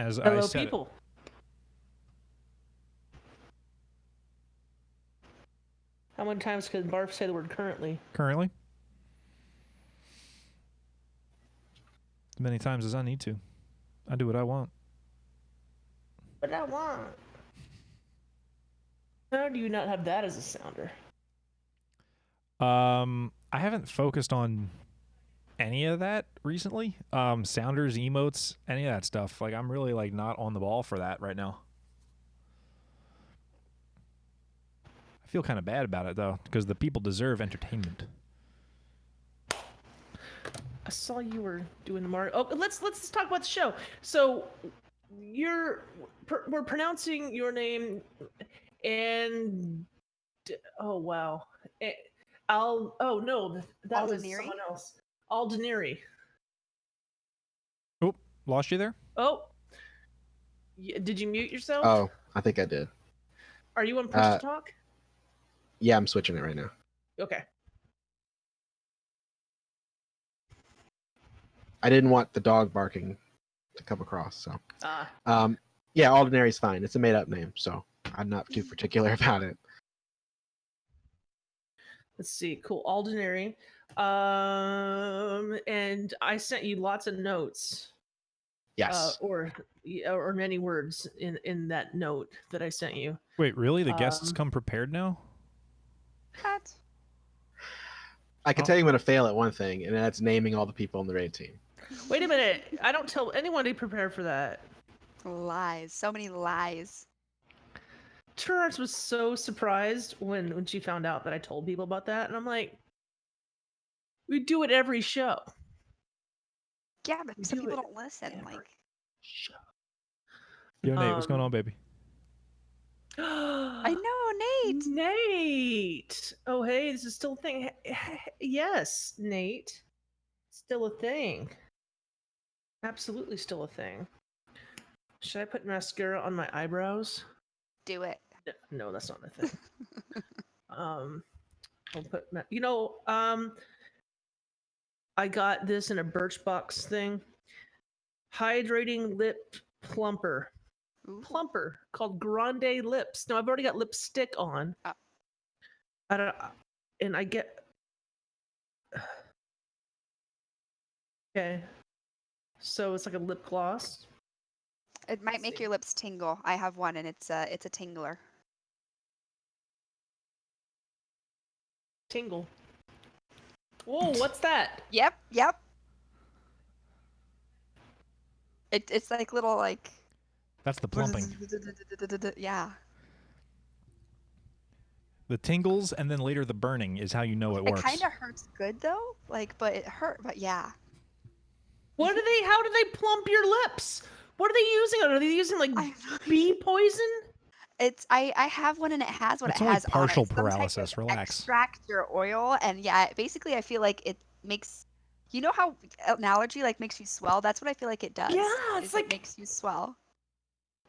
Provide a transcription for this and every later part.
as Hello, I said people. How many times can Barf say the word currently? Currently, as many times as I need to. I do what I want. What I want. How do you not have that as a sounder? I haven't focused on any of that recently. Sounders, emotes, any of that stuff. Like, I'm really like not on the ball for that right now. I feel kind of bad about it though, because the people deserve entertainment. I saw you were doing the Mario. Oh, let's talk about the show. So, we're pronouncing your name, and oh wow, oh no, that was Aldineri? someone else. Aldineri. Oh, lost you there? Oh, did you mute yourself? Oh, I think I did. Are you on push to talk? Yeah, I'm switching it right now. Okay. I didn't want the dog barking to come across, so. Ah. Yeah, Aldineri's fine. It's a made-up name, so I'm not too particular about it. Let's see. Cool. Aldineri. And I sent you lots of notes. Yes. Or many words in that note that I sent you. Wait, really? The guests come prepared now? What? I can tell you I'm going to fail at one thing, and that's naming all the people on the raid team. Wait a minute. I don't tell anyone to prepare for that. Lies. So many lies. Turarts was so surprised when she found out that I told people about that, and I'm like, we do it every show. Yeah, but some people don't listen. Like, show. Yo, Nate, what's going on, baby? I know, Nate. Nate. Oh, hey, this is still a thing. Yes, Nate. Still a thing. Absolutely still a thing. Should I put mascara on my eyebrows? Do it. No, that's not a thing. I'll put, I got this in a Birchbox thing. Hydrating lip plumper. Ooh. Plumper called Grande Lips. No, I've already got lipstick on. Oh. And I get. Okay. So it's like a lip gloss. It might make your lips tingle. I have one, and it's a tingler. Tingle. Whoa, what's that? Yep. It's like little like. That's the plumping. Yeah. The tingles and then later the burning is how you know it works. It kind of hurts good though, but it hurt. But yeah. How do they plump your lips? What are they using? Are they using like bee poison? I have one and it has what it's it only has partial on it. paralysis. Relax. Extract your oil, and yeah, basically I feel like it makes. You know how an allergy like makes you swell? That's what I feel like it does. Yeah, it's like it makes you swell.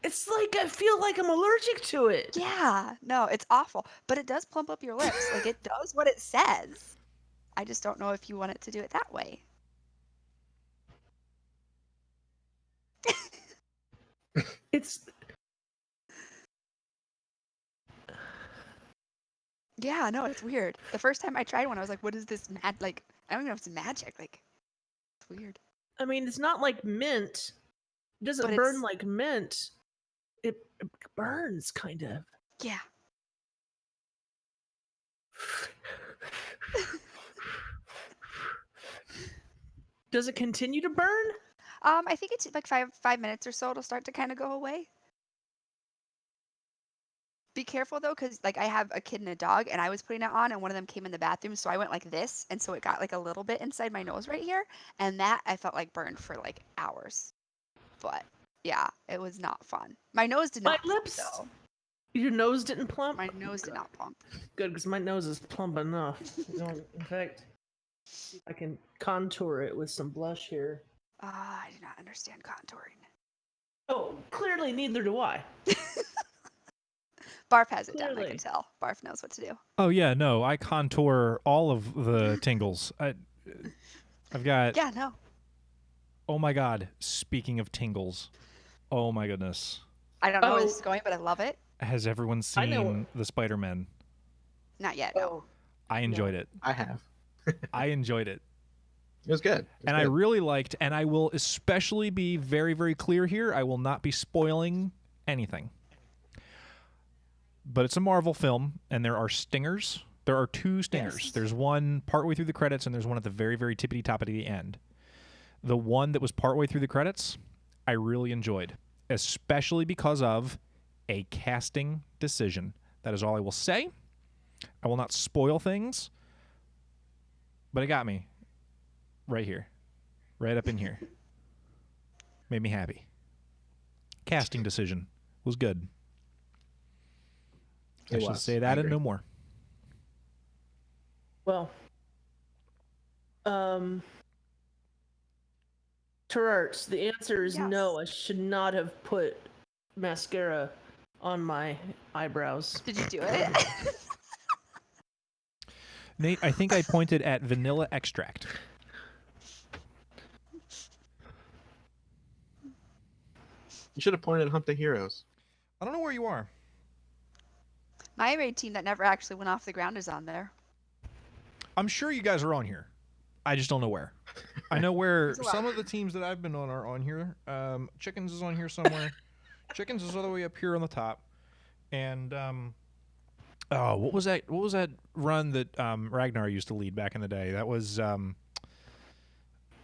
It's like I feel like I'm allergic to it. Yeah, no, it's awful, but it does plump up your lips. Like it does what it says. I just don't know if you want it to do it that way. It's. Yeah, no, it's weird. The first time I tried one, I was like, "What is this like?" I don't even know if it's magic. Like, it's weird. I mean, it's not like mint. It doesn't burn like mint. It burns, kind of. Yeah. Does it continue to burn? I think it's like 5 minutes or so. It'll start to kind of go away. Be careful though, because like I have a kid and a dog, and I was putting it on, and one of them came in the bathroom, so I went like this, and so it got like a little bit inside my nose right here, and that I felt like burned for like hours. But yeah, it was not fun. My nose did not. My lips. Though. Your nose didn't plump. My nose did not plump. Good, because my nose is plump enough. In fact, I can contour it with some blush here. I do not understand contouring. Oh, clearly neither do I. Barf has it down, I can tell. Barf knows what to do. Oh yeah, no, I contour all of the tingles. I've got. Yeah, no. Oh my god! Speaking of tingles, Oh my goodness. I don't know where this Oh. is going, but I love it. Has everyone I know- seen the Spider-Man? Not yet, no. Oh, I enjoyed it. I have. I enjoyed it. It was good. It was And I good. really liked, and I will especially be very, very clear here, I will not be spoiling anything. But it's a Marvel film, and there are stingers. There are 2 stingers. Yes. There's one partway through the credits, and there's one at the very, very tippity top at the end. The one that was partway through the credits, I really enjoyed, especially because of a casting decision. That is all I will say. I will not spoil things, but it got me right here, right up in here. Made me happy. Casting decision was good. I It should was. say I that and agree. no more. well. Turarts, the answer is no. I should not have put mascara on my eyebrows. Did you do it? Nate, I think I pointed at vanilla extract. You should have pointed at Hump the Heroes. I don't know where you are. My raid team that never actually went off the ground is on there. I'm sure you guys are on here. I just don't know where. I know where There's a lot. some of the teams that I've been on are on here. Chickens is on here somewhere. Chickens is all the way up here on the top. And oh, what was that? What was that run that Ragnar used to lead back in the day? That was oh,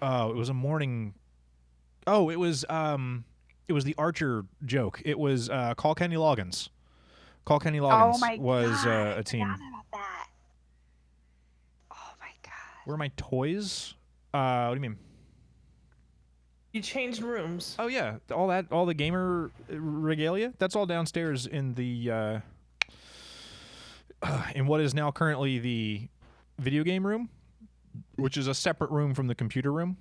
it was a morning. Oh, it was the Archer joke. It was Call Kenny Loggins. Call Kenny Loggins Oh my was god, I a team. forgot about that. Oh my god. Where are my toys? What do you mean? You changed rooms. Oh yeah, all the gamer regalia. That's all downstairs in the in what is now currently the video game room, which is a separate room from the computer room.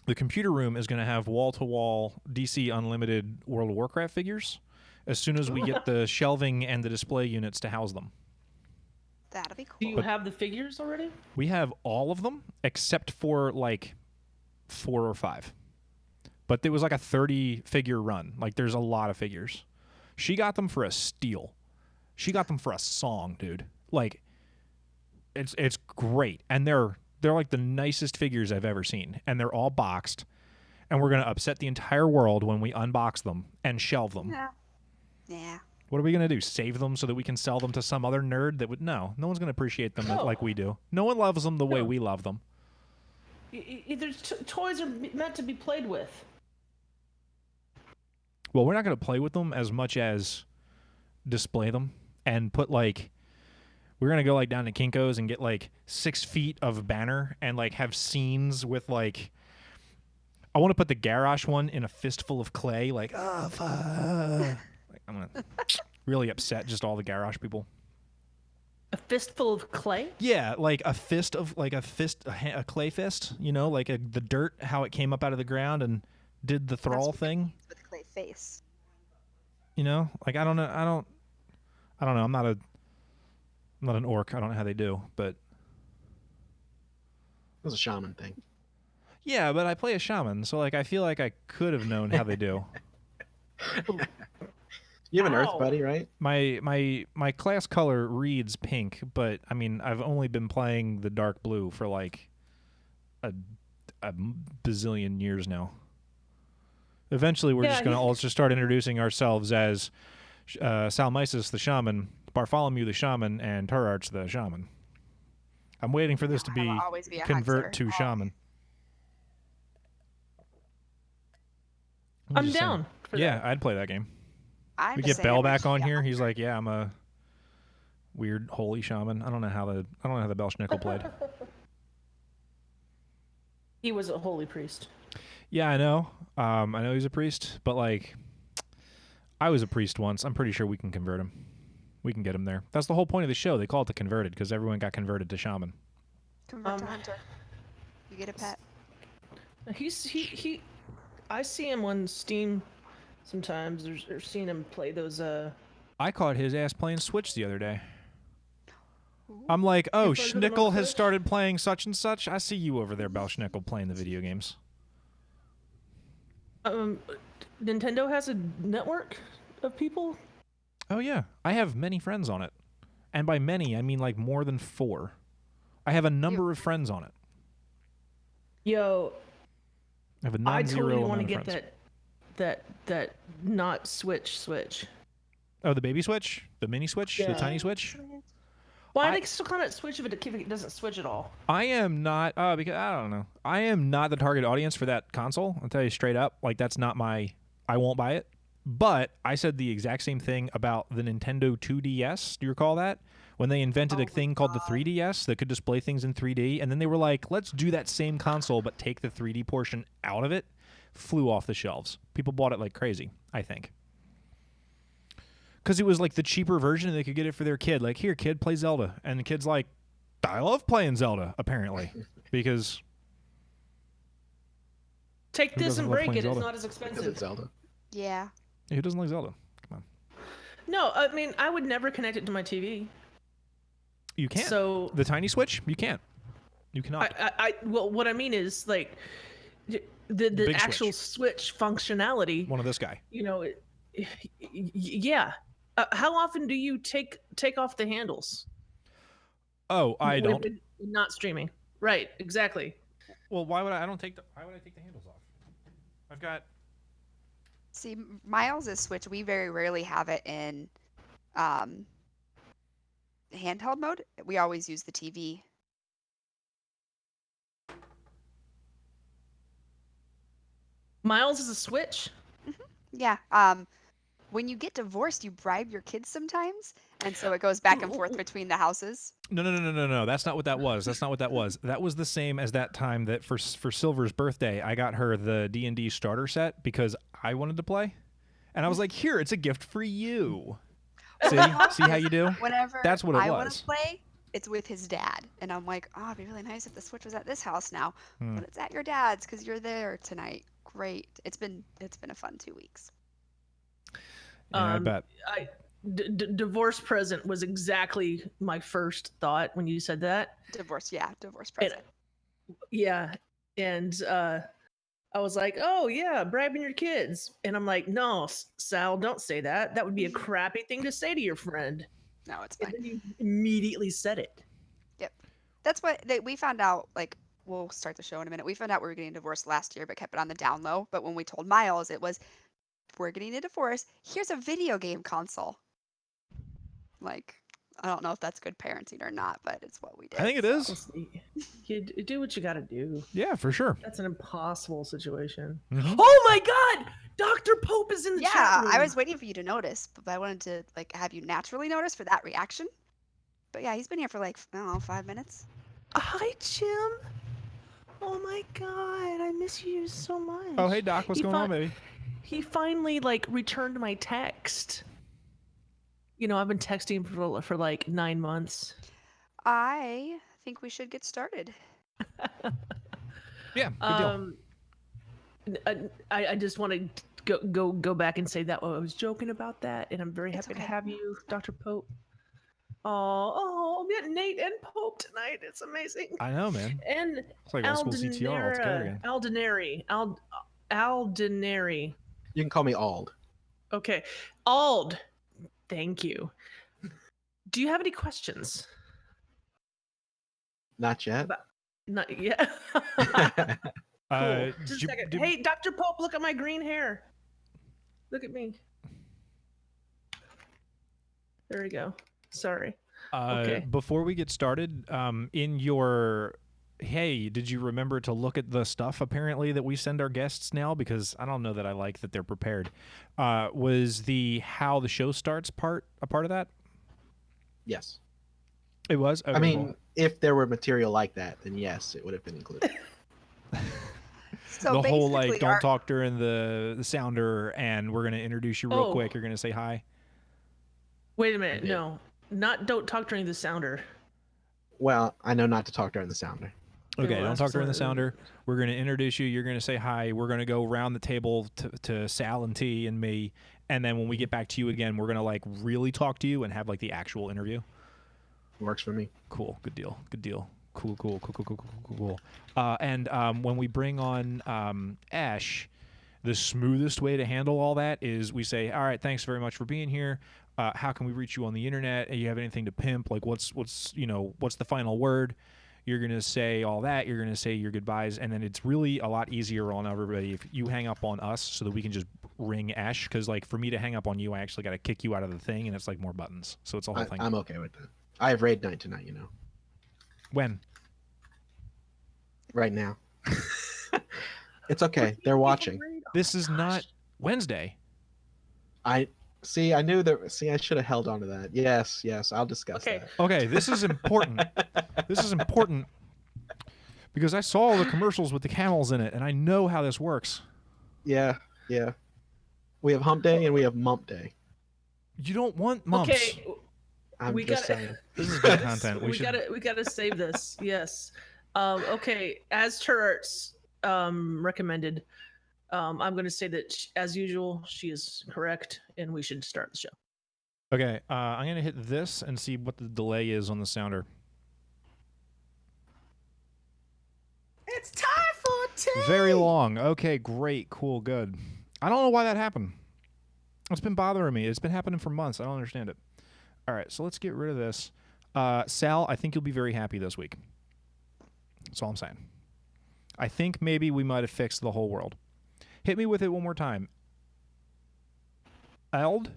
The computer room is going to have wall-to-wall DC Unlimited World of Warcraft figures as soon as we get the shelving and the display units to house them. That'll be Do cool. you have the figures already? We have all of them except for like 4 or 5. But it was like a 30 figure run. Like there's a lot of figures. She got them for a steal. She got them for a song, dude. Like it's great. And they're like the nicest figures I've ever seen. And they're all boxed. And we're going to upset the entire world when we unbox them and shelve them. Yeah. Yeah. What are we going to do? Save them so that we can sell them to some other nerd that would... No one's going to appreciate them No. like we do. No one loves them the way No. we love them. Either toys are meant to be played with. Well, we're not going to play with them as much as display them and put like... We're going to go like down to Kinko's and get like 6 feet of banner and like have scenes with like... I want to put the Garrosh one in a fistful of clay. Like, oh, fuck. Like, I'm going to really upset just all the Garrosh people. A fistful of clay? Yeah, like a fist of a clay fist, you know, like the dirt, how it came up out of the ground and did the thrall what thing, With a clay face. you know, like I don't know, I don't know, I'm not an orc, I don't know how they do, but It was a shaman thing. yeah, but I play a shaman, so like I feel like I could have known how they do. You have an Ow. Earth buddy, right? My class color reads pink, but I mean I've only been playing the dark blue for like a bazillion years now. Eventually, we're Yeah, just gonna he- all just start introducing ourselves as Salmisis the shaman, Barfolomew the shaman, and Turarts the shaman. I'm waiting for this to I be will always be a convert hunter. to shaman. I'm just saying. down for Yeah, that. I'd play that game. I'm We just get saying Bell I back should on be a here. He's hunter. like, "Yeah, I'm a weird holy shaman." I don't know how the Belschnickel played. He was a holy priest. Yeah, I know. I know he's a priest, but like, I was a priest once. I'm pretty sure we can convert him. We can get him there. That's the whole point of the show. They call it the converted because everyone got converted to shaman. Convert to Um, hunter. You get a pet. He I see him on Steam sometimes, or seen him play those I caught his ass playing Switch the other day. I'm like, oh, You find him on Schnickel has Switch? started playing such and such. I see you over there, Belschnickel, playing the video games. Nintendo has a network of people? Oh yeah, I have many friends on it, and by many I mean like more than 4. I have a number of friends on it. Yo, I have a I non-zero totally amount want to of get friends. that not Switch. Oh, the baby Switch, the mini Switch, the Yeah. tiny Switch. Why I- do they still call it Switch if it doesn't switch at all? I am not because I don't know. I am not the target audience for that console. I'll tell you straight up. Like that's not my. I won't buy it. But I said the exact same thing about the Nintendo 2DS. Do you recall that? When they invented a thing called the 3DS that could display things in 3D, and then they were like, let's do that same console but take the 3D portion out of it. Flew off the shelves. People bought it like crazy, I think. Because it was like the cheaper version and they could get it for their kid. Like, here, kid, play Zelda. And the kid's like, I love playing Zelda, apparently. Because Take Who this doesn't and love break playing it. It's Zelda? not as Because expensive. it's Zelda. Yeah. who doesn't like Zelda? Come on. No, I mean I would never connect it to my TV. You can't. So The tiny Switch, you can't. You cannot. well, what I mean is like the Big actual switch functionality. One of this guy. You know, yeah. How often do you take off the handles? Oh, I When- don't. when not streaming. Right. Exactly. Well, why would I? I don't take the. Why would I take the handles off? I've got. See, Miles' Switch, we very rarely have it in handheld mode. We always use the TV. Miles is a switch. Yeah. When you get divorced, you bribe your kids sometimes, and so it goes back and forth between the houses. No. That's not what that was. That's not what that was. That was the same as that time that for Silver's birthday, I got her the D&D starter set because I wanted to play, and I was like, "Here, it's a gift for you." See how you do? Whenever That's what it I want was. to play, it's with his dad, and I'm like, oh, it'd be really nice if the Switch was at this house now, but it's at your dad's because you're there tonight. Great. It's been a fun 2 weeks. Yeah, I bet. Divorce present was exactly my first thought when you said that. Divorce And- present. Yeah, and I was like, "Oh yeah, bribing your kids," and I'm like, "No, Sal, don't say that. That would be a crappy thing to say to your friend." No, it's And fine. then you immediately said it. That's what we found out. Like, we'll start the show in a minute. We found out we were getting divorced last year, but kept it on the down low. But when we told Miles, it was, we're getting a divorce. Here's a video game console. Like, I don't know if that's good parenting or not, but it's what we did. I think it is. Listen, you do what you got to do. Yeah, for sure. That's an impossible situation. Mhm. Oh my God, Dr. Pope is in the chat Yeah, room. I was waiting for you to notice, but I wanted to like have you naturally notice for that reaction. But yeah, he's been here for like, I don't know, 5 minutes. Hi, Jim. Oh my God, I miss you so much. Oh, hey Doc, what's He going on, baby? He finally like returned my text. You know, I've been texting for like 9 months. I think we should get started. Yeah, good deal. I just want to go back and say that I was joking about that, and I'm very It's happy to okay. have you, Dr. Pope. Oh, we got Nate and Pope tonight. It's amazing. I know, man. And It's like old school CTR altogether again. Aldineri. You can call me Ald. Okay, Ald. Thank you. Do you have any questions? Not yet. Not yet. Cool. Just a second. Hey, Dr. Pope, look at my green hair. Look at me. There we go. Sorry. Okay. Before we get started, in your hey, did you remember to look at the stuff apparently that we send our guests now? Because I don't know that I like that they're prepared. Was the how the show starts part a part of that? Yes. It was? Okay, I mean, cool. if there were material like that, then yes, it would have been included. So the whole like basically, don't talk during the sounder and we're going to introduce you real Oh. quick. You're going to say hi. Wait a minute. Okay. No, not don't talk during the sounder. Well, I know not to talk during the sounder. Okay, well, don't that's talk during the fine. sounder. We're going to introduce you. You're going to say hi. We're going to go around the table to Sal and T and me. And then when we get back to you again, we're going to like really talk to you and have like the actual interview. Works for me. Cool. Good deal. Good deal. Cool. And when we bring on Ash, The smoothest way to handle all that is we say, all right, thanks very much for being here. How can we reach you on the internet? Do you have anything to pimp? Like, what's the final word? You're going to say all that. You're going to say your goodbyes. And then it's really a lot easier on everybody if you hang up on us so that we can just ring Esh. Because, like, for me to hang up on you, I actually got to kick you out of the thing, and it's, like, more buttons. So it's a whole thing. I'm okay with that. I have raid night tonight, When? Right now. It's okay. They're watching. This is not Wednesday. I knew that. See, I should have held on to that. Yes, I'll discuss that. Okay, this is important. This is important because I saw all the commercials with the camels in it, and I know how this works. Yeah. We have Hump Day and we have Mump Day. You don't want mumps. Okay, I'm we just gotta- saying. This is good content. we gotta save this. Yes. Okay, as Turarts recommended, I'm going to say that as usual, she is correct, and we should start the show. Okay, I'm going to hit this and see what the delay is on the sounder. It's time for tea. Very long. Okay, great, cool, good. I don't know why that happened. It's been bothering me. It's been happening for months. I don't understand it. All right, so let's get rid of this. Sal, I think you'll be very happy this week. That's all I'm saying. I think maybe we might have fixed the whole world. Hit me with it one more time. Ald.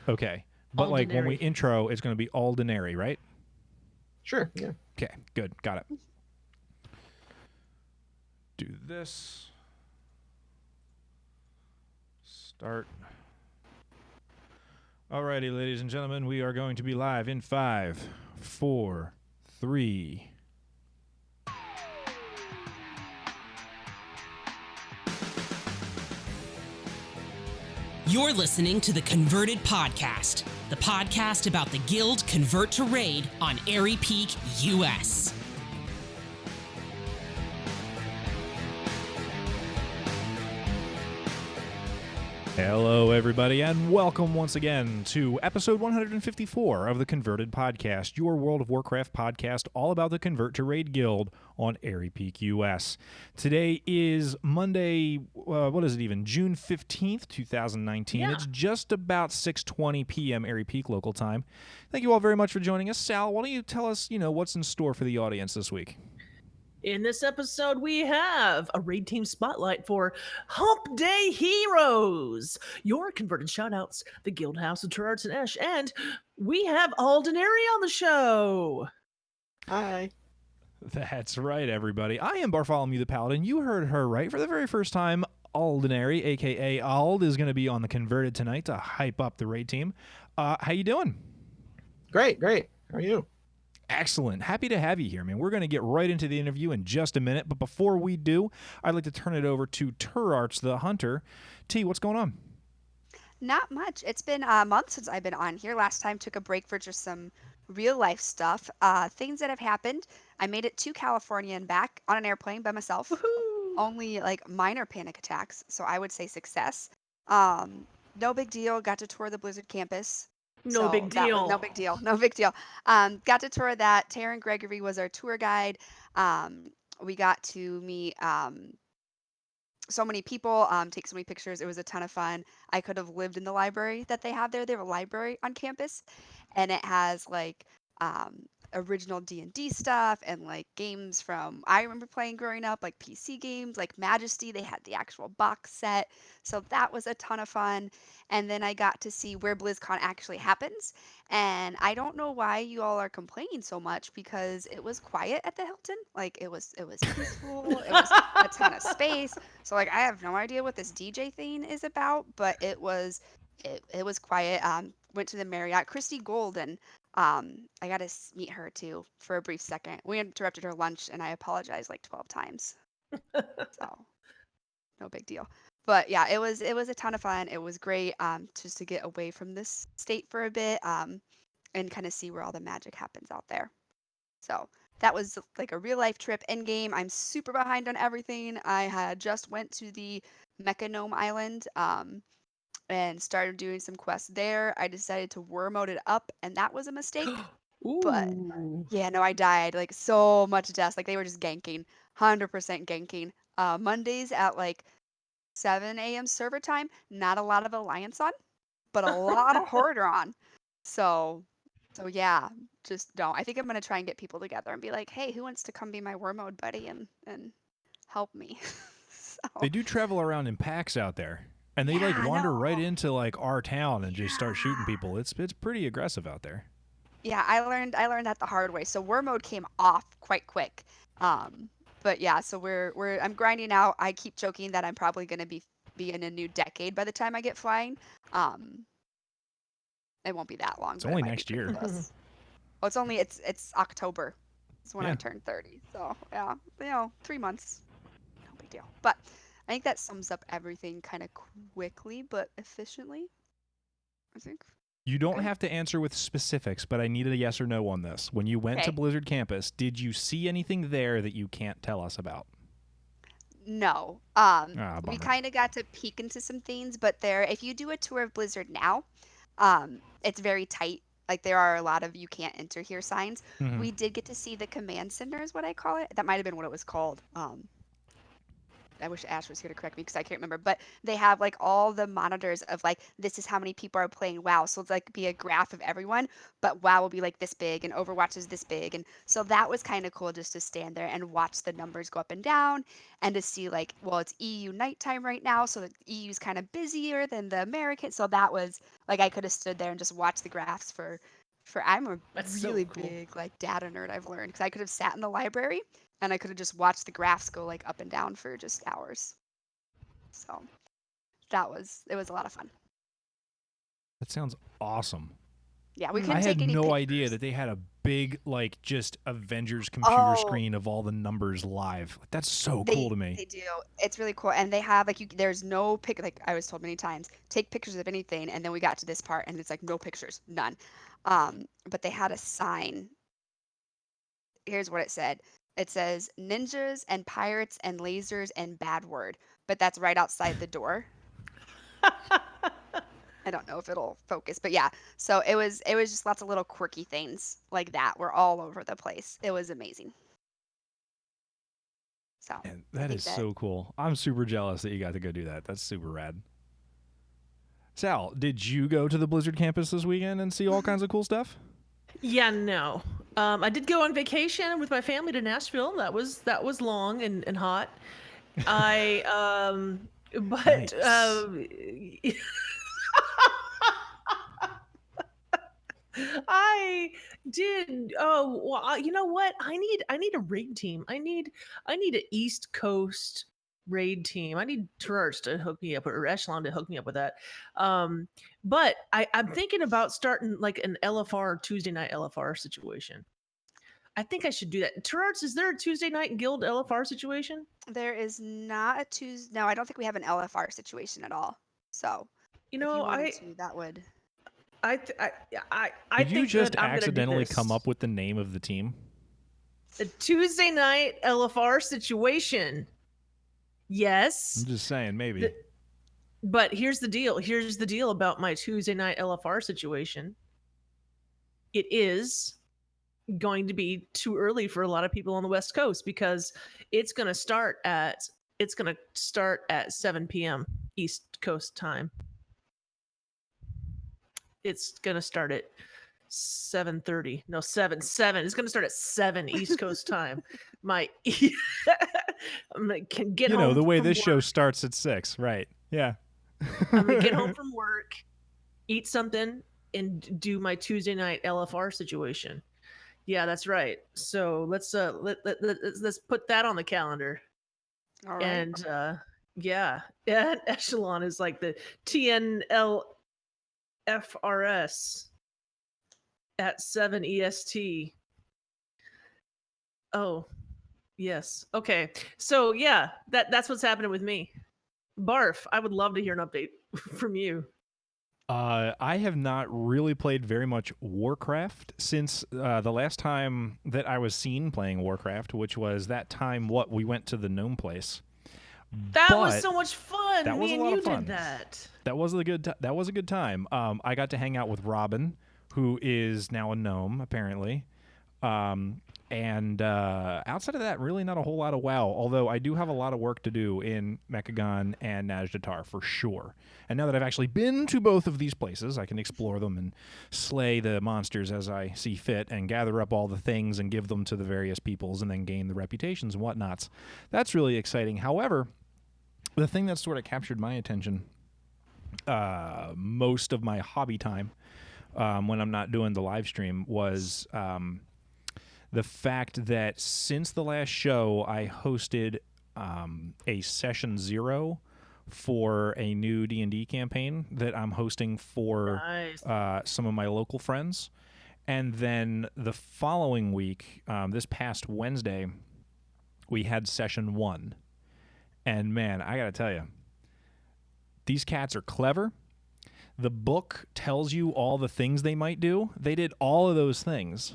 Okay. But like when we Aldineri. intro, it's going to be Aldineri, right? Sure, yeah. Okay, good. Got it. Do this. Start. Alrighty, ladies and gentlemen, we are going to be live in 5, 4, 3. You're listening to the Converted Podcast, the podcast about the Guild Convert to Raid on Airy Peak, US. Hello, everybody, and welcome once again to episode 154 of the Converted Podcast, your World of Warcraft podcast all about the Convert to Raid Guild on Airy Peak, US. Today is Monday, June 15th, 2019. Yeah. It's just about 6:20 p.m. Airy Peak local time. Thank you all very much for joining us. Sal, why don't you tell us, what's in store for the audience this week? In this episode, we have a raid team spotlight for Hump Day Heroes, your converted shoutouts, the Guild House of Turarts and Esh, and we have Aldineri on the show. Hi. That's right, everybody. I am Barfolomew the Paladin. You heard her right. For the very first time, Aldineri, a.k.a. Ald, is going to be on the Converted tonight to hype up the raid team. How you doing? Great. How are you? Excellent. Happy to have you here, man. We're going to get right into the interview in just a minute, but before we do, I'd like to turn it over to Turarts the Hunter. T, what's going on? Not much. It's been a month since I've been on here. Last time took a break for just some real life stuff. Things that have happened. I made it to California and back on an airplane by myself. Woohoo! Only like minor panic attacks, so I would say success. No big deal. Got to tour the Blizzard campus. No big deal. No big deal. Got to tour that. Taryn Gregory was our tour guide. We got to meet so many people, take so many pictures. It was a ton of fun. I could have lived in the library that they have there. They have a library on campus, and it has like original D&D stuff and like games from I remember playing growing up, like PC games, like Majesty. They had the actual box set, so that was a ton of fun. And then I got to see where BlizzCon actually happens, and I don't know why you all are complaining so much because it was quiet at the Hilton. Like it was peaceful. It was a ton of space. So like I have no idea what this DJ thing is about, but it was quiet. Went to the Marriott. Christy Golden. I got to meet her too for a brief second. We interrupted her lunch, and I apologized like 12 times. So, no big deal. But yeah, it was a ton of fun. It was great just to get away from this state for a bit and kind of see where all the magic happens out there. So that was like a real life trip. In game, I'm super behind on everything. I had just went to the Mechanome Island and started doing some quests there. I decided to war mode it up, and that was a mistake. But Ooh. yeah, no, I died like so much death. Like they were just ganking, 100% ganking. Mondays at like 7 a.m. server time. Not a lot of Alliance on, but a lot of Hoarder on. So yeah, just don't. I think I'm gonna try and get people together and be like, hey, who wants to come be my war mode buddy and help me? They do travel around in packs out there, and they like Yeah, I wander right know. into like our town and just start shooting people. It's pretty aggressive out there. Yeah, I learned that the hard way. So war mode came off quite quick. But yeah, so I'm grinding out. I keep joking that I'm probably gonna be in a new decade by the time I get flying. It won't be that long. It's but it only might be next pretty year. close. Well, it's October. It's when I Yeah. turn 30. So yeah, 3 months. No big deal. But I think that sums up everything kind of quickly but efficiently. I think. You don't Okay. have to answer with specifics, but I needed a yes or no on this. When you went to Okay. Blizzard Campus, did you see anything there that you can't tell us about? No. We Bummer. kind of got to peek into some things, but if you do a tour of Blizzard now, it's very tight. Like there are a lot of you can't enter here signs. Mhm. We did get to see the command center is what I call it. That might have been what it was called. I wish Ash was here to correct me because I can't remember. But they have like all the monitors of like this is how many people are playing WoW. So it's like be a graph of everyone, but WoW will be like this big and Overwatch is this big. And so that was kind of cool just to stand there and watch the numbers go up and down and to see like, well, it's EU nighttime right now, so the EU is kind of busier than the American. So that was like I could have stood there and just watched the graphs for I'm a That's so really cool. big like data nerd I've learned because I could have sat in the library and I could have just watched the graphs go like up and down for just hours. So it was a lot of fun. That sounds awesome. Yeah, we Mm. couldn't I take had any no pictures. idea that they had a big like just Avengers computer Oh. screen of all the numbers live. That's so They, cool to me. They do. It's really cool, and they have like there's no pic. Like I was told many times, take pictures of anything, and then we got to this part, and it's like no pictures, none. But they had a sign. Here's what it said. It says ninjas and pirates and lasers and bad word, but that's right outside the door. I don't know if it'll focus, but yeah. So it was just lots of little quirky things like that were all over the place. It was amazing. So And I that think is so cool. I'm super jealous that you got to go do that. That's super rad. Sal, did you go to the Blizzard campus this weekend and see all kinds of cool stuff? Yeah, no. I did go on vacation with my family to Nashville. That was long and hot. But Nice. I did. Oh, well, you know what? I need a raid team. I need an East Coast raid team. I need Turarts to hook me up or Eshelon to hook me up with that. But I'm thinking about starting like an LFR Tuesday night LFR situation. I think I should do that. Turarts, is there a Tuesday night guild LFR situation? there is not a Tuesday. No, I don't think we have an LFR situation at all. So You if you know, wanted to, that would. I Did you think just that I'm gonna do accidentally this. come up with the name of the team? A Tuesday night LFR situation. Yes. I'm just saying, maybe. But here's the deal. Here's the deal about my Tuesday night LFR situation. It is going to be too early for a lot of people on the West Coast because it's going to start at 7 p.m. East Coast time. It's going to start at 7:30. No, 7. It's going to start at 7 East Coast time. I'm going to get You home know, the way from this show work. starts at 6, right? Yeah. I'm gonna get home from work, eat something, and do my Tuesday night LFR situation. Yeah, that's right. So let's put that on the calendar. All right. And yeah, and Eshelon is like the TNLFRS at 7 EST. Oh, yes. Okay. So yeah, that's what's happening with me. Barf, I would love to hear an update from you. I have not really played very much Warcraft since the last time that I was seen playing Warcraft, which was that time we went to the gnome place. That was But so much fun. that was Me a and lot you of fun. did that. That was a good time. I got to hang out with Robin, who is now a gnome apparently, And outside of that, really not a whole lot of WoW, although I do have a lot of work to do in Mechagon and Najdatar for sure. And now that I've actually been to both of these places, I can explore them and slay the monsters as I see fit and gather up all the things and give them to the various peoples and then gain the reputations and whatnots. That's really exciting. However, the thing that sort of captured my attention most of my hobby time when I'm not doing the live stream was the fact that since the last show, I hosted a session 0 for a new D&D campaign that I'm hosting for some of my local friends. And then the following week, this past Wednesday, we had session 1. And man, I got to tell you, these cats are clever. The book tells you all the things they might do. They did all of those things.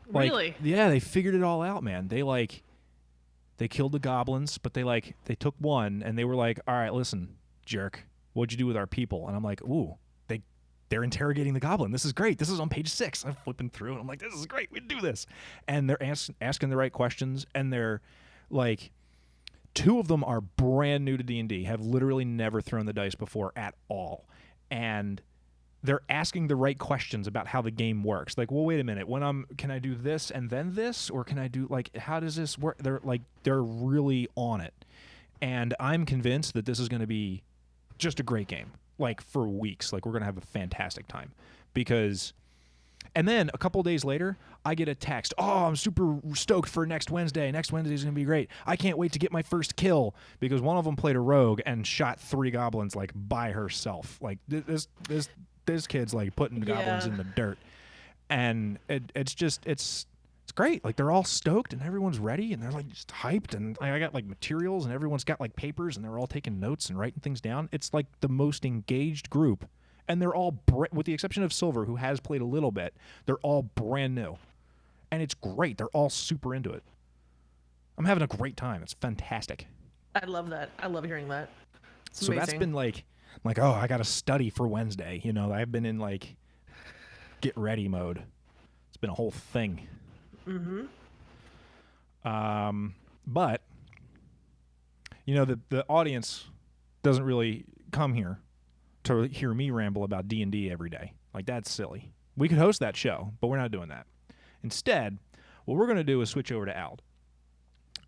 Really? Yeah, they figured it all out, man. They killed the goblins, but they took one and they were like, "All right, listen, jerk, what'd you do with our people?" And I'm like, "Ooh, they're interrogating the goblin. This is great. This is on page 6." I'm flipping through and I'm like, "This is great. We do this." And they're asking the right questions, and they're like, 2 of them are brand new to D&D, have literally never thrown the dice before at all, and they're asking the right questions about how the game works. Like, well, wait a minute. Can I do this and then this, or can I do how does this work? They're really on it, and I'm convinced that this is going to be just a great game. For weeks, we're going to have a fantastic time And then a couple days later, I get a text. "Oh, I'm super stoked for next Wednesday. Next Wednesday is going to be great. I can't wait to get my first kill," because one of them played a rogue and shot 3 goblins by herself. This kid's putting the goblins in the dirt, and it's great. They're all stoked and everyone's ready and they're just hyped, and I got materials and everyone's got papers and they're all taking notes and writing things down. It's the most engaged group, and they're all with the exception of Silver, who has played a little bit. They're all brand new, and it's great. They're all super into it. I'm having a great time. It's fantastic. I love that. I love hearing that. It's so amazing. That's been oh, I got to study for Wednesday. I've been in get ready mode. It's been a whole thing. Mm-hmm. But the audience doesn't really come here to hear me ramble about D&D every day. That's silly. We could host that show, but we're not doing that. Instead, what we're going to do is switch over to Ald.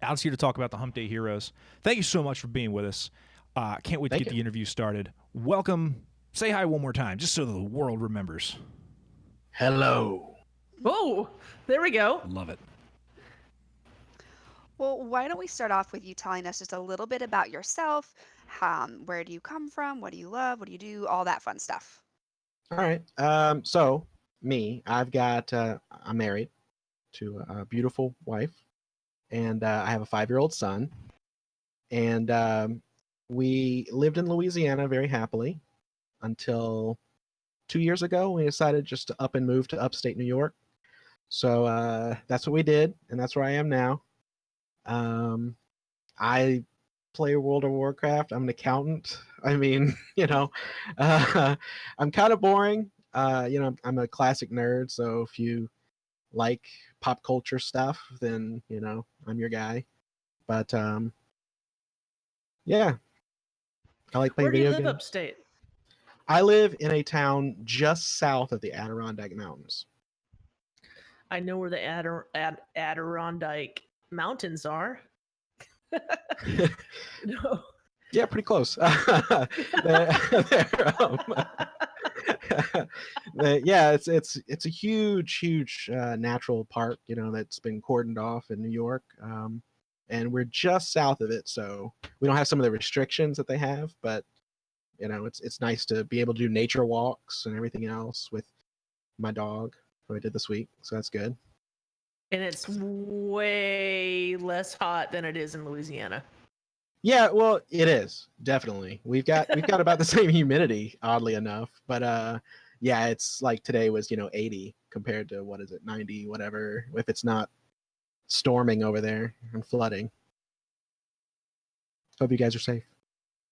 Ald's here to talk about the Hump Day heroes. Thank you so much for being with us. Can't wait to get the interview started. Welcome. Say hi one more time, just so the world remembers. Hello. Oh, there we go. Love it. Well, why don't we start off with you telling us just a little bit about yourself? Where do you come from? What do you love? What do you do? All that fun stuff. All right. So me, I'm married to a beautiful wife, and I have a 5-year-old son, and we lived in Louisiana very happily until 2 years ago. We decided just to up and move to upstate New York. So that's what we did, and that's where I am now. I play World of Warcraft. I'm an accountant. I mean, I'm kind of boring. I'm a classic nerd, so if you like pop culture stuff, then I'm your guy. But yeah, I like playing video games. Where do you live upstate? I live in a town just south of the Adirondack Mountains. I know where the Adirondack Mountains are. No. Yeah, pretty close. Yeah, it's a huge natural park, that's been cordoned off in New York, and we're just south of it, so we don't have some of the restrictions that they have, but it's nice to be able to do nature walks and everything else with my dog, who I did this week, so that's good. And it's way less hot than it is in Louisiana. Yeah, well, it is definitely. We've got about the same humidity, oddly enough. But yeah, it's today was 80 compared to 90, whatever. If it's not storming over there and flooding. Hope you guys are safe.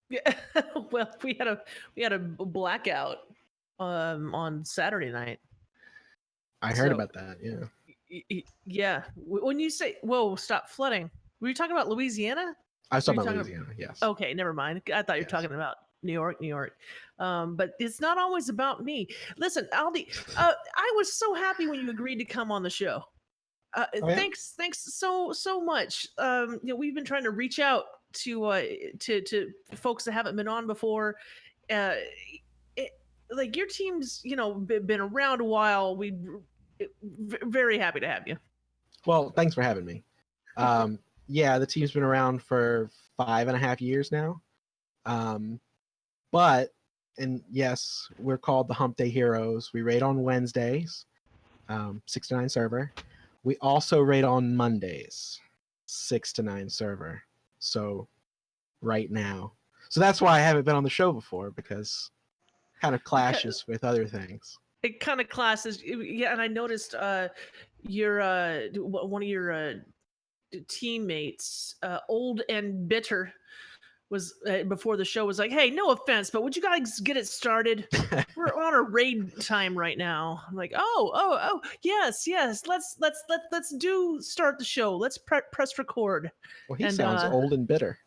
Yeah, well, we had a blackout on Saturday night. I heard about that. Yeah. Yeah. When you say, whoa, stop flooding, were you talking about Louisiana? I was talking Were you about talking- Louisiana. Yes. Okay, never mind. I thought you were Yes. talking about New York. But it's not always about me. Listen, Aldi, I was so happy when you agreed to come on the show. Oh, yeah? Thanks so much. We've been trying to reach out to folks that haven't been on before. Like your team's, been around a while. Very happy to have you. Well, thanks for having me. Yeah, the team's been around for 5.5 years now. And yes, we're called the Hump Day Heroes. We raid on Wednesdays, 6 to 9 server. We also raid on Mondays, 6 to 9 server. So right now. So that's why I haven't been on the show before, because it kind of clashes with other things. It kind of classes, yeah. And I noticed your one of your teammates, Old and Bitter, was before the show was like, "Hey, no offense, but would you guys get it started? We're on a raid time right now." I'm like, "Oh, yes. Let's start the show. Let's press record." Well, he And, sounds old and bitter.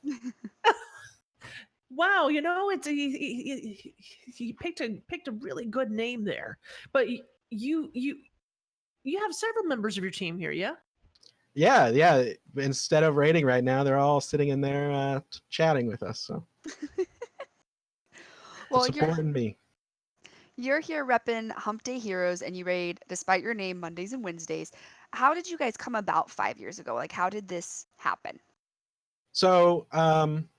Wow, it's he picked a really good name there. But you have several members of your team here, yeah? Yeah. Instead of raiding right now, they're all sitting in there chatting with us. So Well, supporting me. you're here repping Hump Day Heroes, and you raid despite your name Mondays and Wednesdays. How did you guys come about 5 years ago? Like, how did this happen? So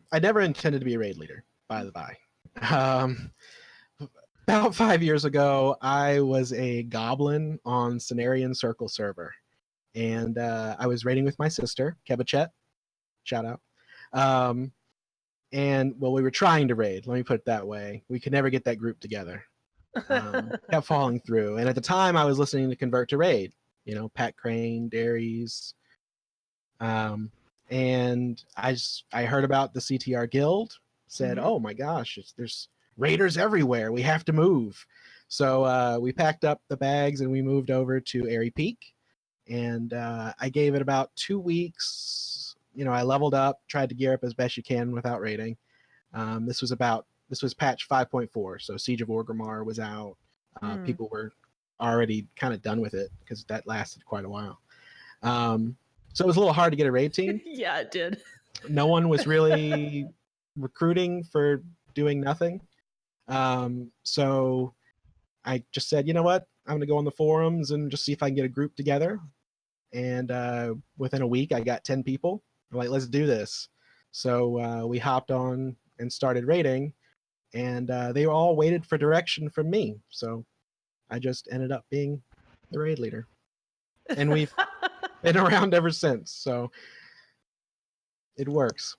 I never intended to be a raid leader, by the by. About 5 years ago, I was a goblin on Cenarian Circle server, and I was raiding with my sister, Kebachet. Shout out. And well, we were trying to raid. Let me put it that way. We could never get that group together. Kept falling through. And at the time, I was listening to Convert to Raid. Pat Crane, Darius. And I heard about the CTR Guild. Said, "Oh my gosh, there's raiders everywhere. We have to move." So we packed up the bags and we moved over to Airy Peak. And I gave it about 2 weeks. I leveled up, tried to gear up as best you can without raiding. This was patch 5.4, so Siege of Orgrimmar was out. People were already kind of done with it because that lasted quite a while. So it was a little hard to get a raid team. Yeah, it did. No one was really recruiting for doing nothing. So I just said, you know what? I'm going to go on the forums and just see if I can get a group together. And within a week, I got 10 people. I'm like, let's do this. So we hopped on and started raiding, and they all waited for direction from me. So I just ended up being the raid leader. And we've been around ever since. So it works.